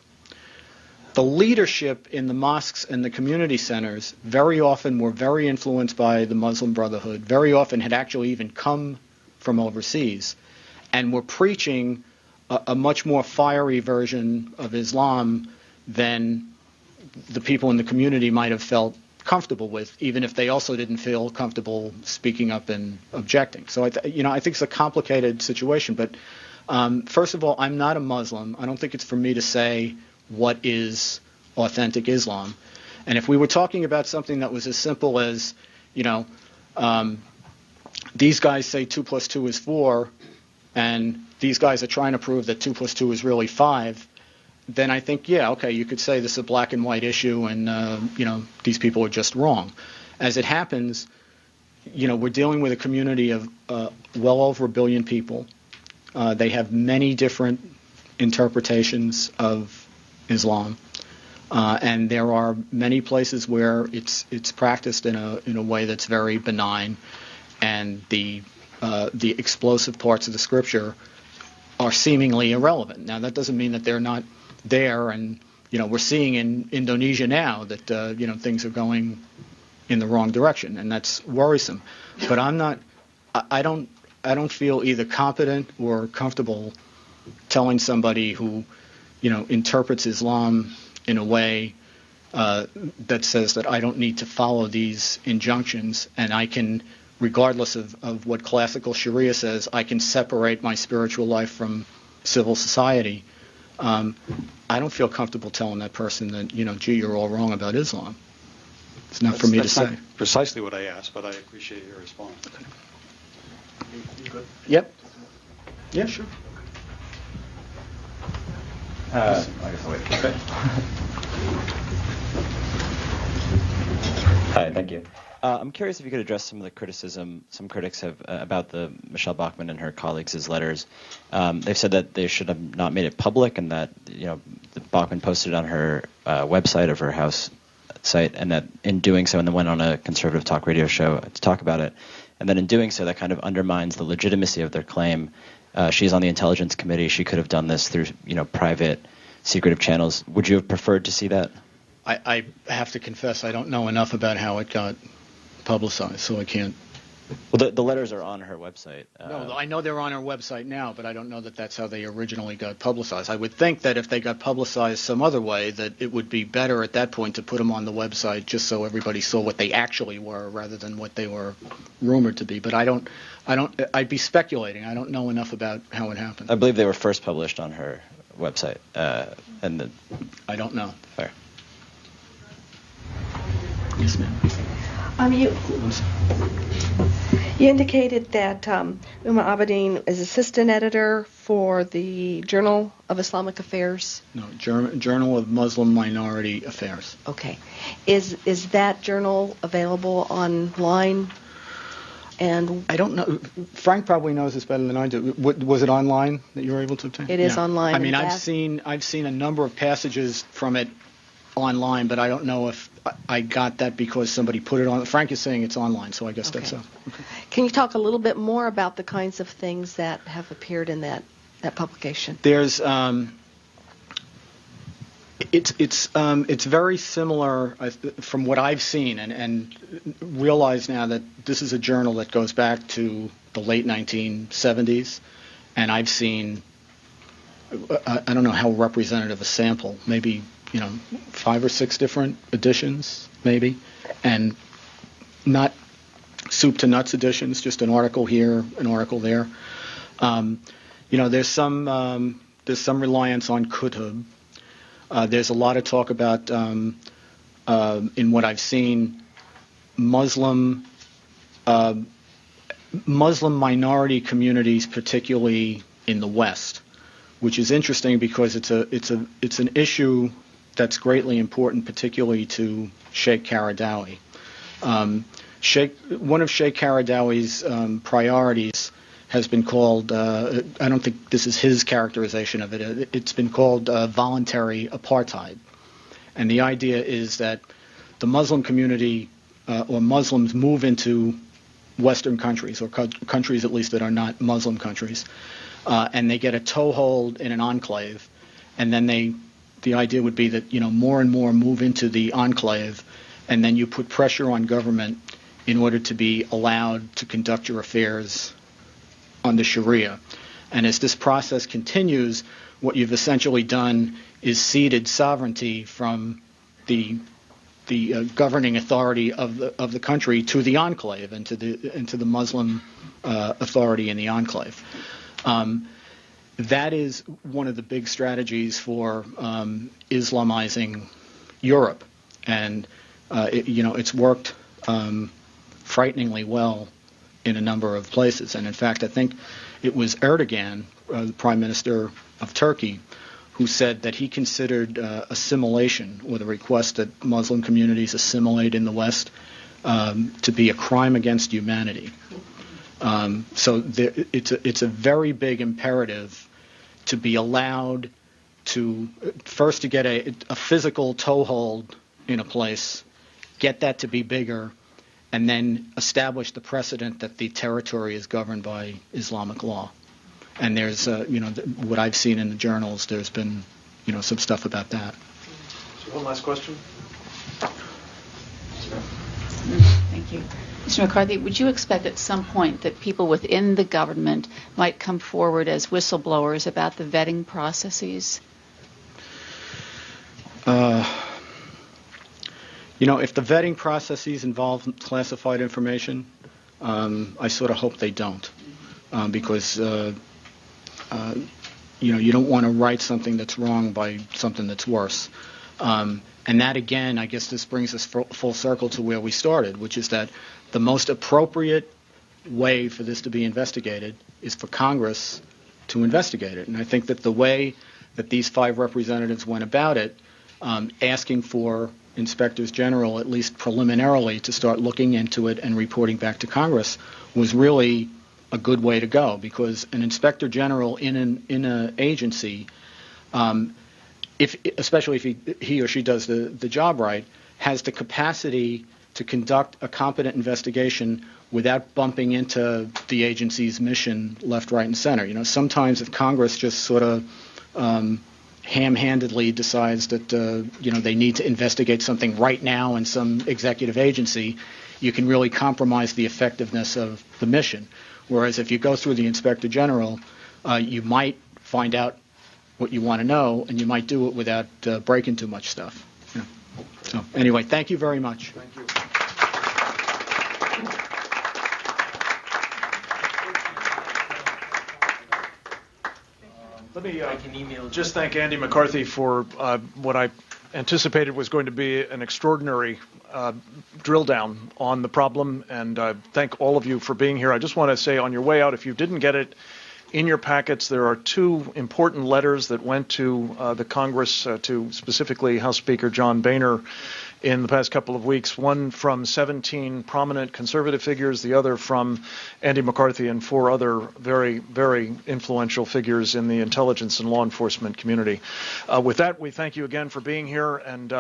The leadership in the mosques and the community centers very often were very influenced by the Muslim Brotherhood, very often had actually even come from overseas, and were preaching a much more fiery version of Islam than the people in the community might have felt comfortable with, even if they also didn't feel comfortable speaking up and objecting. So I think it's a complicated situation. But first of all, I'm not a Muslim. I don't think it's for me to say what is authentic Islam. And if we were talking about something that was as simple as, these guys say 2 + 2 is 4, and these guys are trying to prove that 2 + 2 is really 5, then I think, you could say this is a black and white issue, and these people are just wrong. As it happens, we're dealing with a community of well over 1 billion people. They have many different interpretations of Islam, and there are many places where it's practiced in a way that's very benign, and the explosive parts of the scripture are seemingly irrelevant. Now, that doesn't mean that they're not there, and we're seeing in Indonesia now that things are going in the wrong direction, and that's worrisome. But I don't feel either competent or comfortable telling somebody who interprets Islam in a way that says that I don't need to follow these injunctions, and I can, regardless of what classical Sharia says, I can separate my spiritual life from civil society. I don't feel comfortable telling that person that, you're all wrong about Islam. It's not for me to say. Not precisely what I asked, but I appreciate your response. Okay. You good? Yep. Yeah, sure. I guess I'll wait. Okay. Hi, thank you. I'm curious if you could address some of the criticism some critics have about the Michelle Bachmann and her colleagues' letters. They've said that they should have not made it public, and that the Bachmann posted on her website of her House site, and that in doing so, and then went on a conservative talk radio show to talk about it, and then in doing so, that kind of undermines the legitimacy of their claim. She's on the Intelligence Committee. She could have done this through private, secretive channels. Would you have preferred to see that? I have to confess I don't know enough about how it got publicized, so I can't. Well, the letters are on her website. No, I know they're on her website now, but I don't know that that's how they originally got publicized. I would think that if they got publicized some other way, that it would be better at that point to put them on the website just so everybody saw what they actually were rather than what they were rumored to be. But I'd be speculating. I don't know enough about how it happened. I believe they were first published on her website. I don't know. Fair. Yes, ma'am. You indicated that Huma Abedin is assistant editor for the Journal of Islamic Affairs. No, Journal of Muslim Minority Affairs. Okay. Is that journal available online? And I don't know. Frank probably knows this better than I do. Was it online that you were able to obtain? it is online. I mean, and I've seen a number of passages from it online, but I don't know if I got that because somebody put it on. Frank is saying it's online, so I guess that's so. Okay. Can you talk a little bit more about the kinds of things that have appeared in that publication? There's it's very similar from what I've seen, and realize now that this is a journal that goes back to the late 1970s, and I've seen I don't know how representative a sample, maybe 5 or 6 different editions, maybe, and not soup to nuts editions, just an article here, an article there. There's some reliance on kutub. There's a lot of talk about, in what I've seen, Muslim minority communities, particularly in the West, which is interesting because it's an issue that's greatly important, particularly to Sheikh Qaradawi. One of Sheikh Qaradawi's priorities has been called, I don't think this is his characterization of it, it's been called voluntary apartheid. And the idea is that the Muslim community or Muslims move into Western countries, or countries at least that are not Muslim countries, and they get a toehold in an enclave, and then the idea would be that more and more move into the enclave, and then you put pressure on government in order to be allowed to conduct your affairs under Sharia. And as this process continues, what you've essentially done is ceded sovereignty from the governing authority of the country to the enclave and to the Muslim authority in the enclave. That is one of the big strategies for Islamizing Europe, and it's worked frighteningly well in a number of places. And in fact, I think it was Erdogan, the Prime Minister of Turkey, who said that he considered assimilation, or the request that Muslim communities assimilate in the West, to be a crime against humanity. So it's a very big imperative to be allowed to first to get a physical toehold in a place, get that to be bigger, and then establish the precedent that the territory is governed by Islamic law. And there's, what I've seen in the journals, there's been, some stuff about that. So one last question. Thank you. Mr. McCarthy, would you expect at some point that people within the government might come forward as whistleblowers about the vetting processes? If the vetting processes involve classified information, I sort of hope they don't, because you don't want to write something that's wrong by something that's worse. And that, again, I guess this brings us full circle to where we started, which is that the most appropriate way for this to be investigated is for Congress to investigate it. And I think that the way that these 5 representatives went about it, asking for inspectors general, at least preliminarily, to start looking into it and reporting back to Congress, was really a good way to go, because an inspector general in an agency, especially if he or she does the job right, has the capacity to conduct a competent investigation without bumping into the agency's mission left, right, and center. Sometimes if Congress just sort of ham-handedly decides that they need to investigate something right now in some executive agency, you can really compromise the effectiveness of the mission. Whereas if you go through the Inspector General, you might find out what you want to know, and you might do it without breaking too much stuff. Yeah. So anyway, thank you very much. Thank you. Let me just thank Andy McCarthy for what I anticipated was going to be an extraordinary drill down on the problem, and thank all of you for being here. I just want to say on your way out, if you didn't get it, In your packets, there are two important letters that went to the Congress, to specifically House Speaker John Boehner in the past couple of weeks, one from 17 prominent conservative figures, the other from Andy McCarthy and 4 other very, very influential figures in the intelligence and law enforcement community. With that, we thank you again for being here, and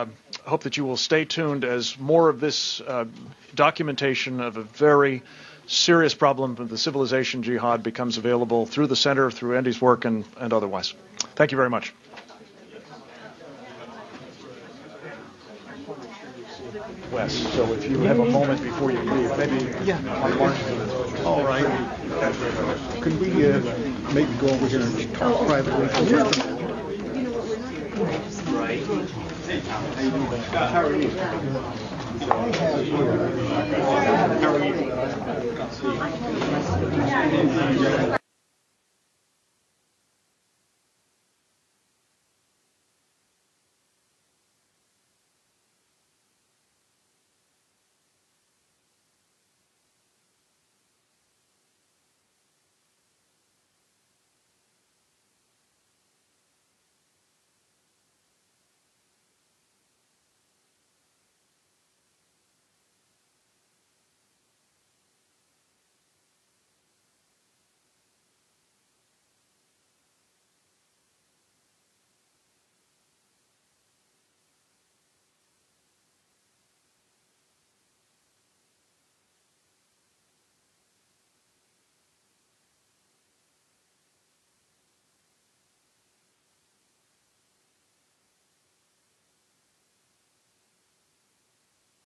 hope that you will stay tuned as more of this documentation of a very serious problem of the civilization jihad becomes available through the center, through Andy's work, and otherwise. Thank you very much. Wes, so if you have a moment before you leave, maybe on lunch. All right. Could we maybe go over here and talk privately? Right. How are you? How are you?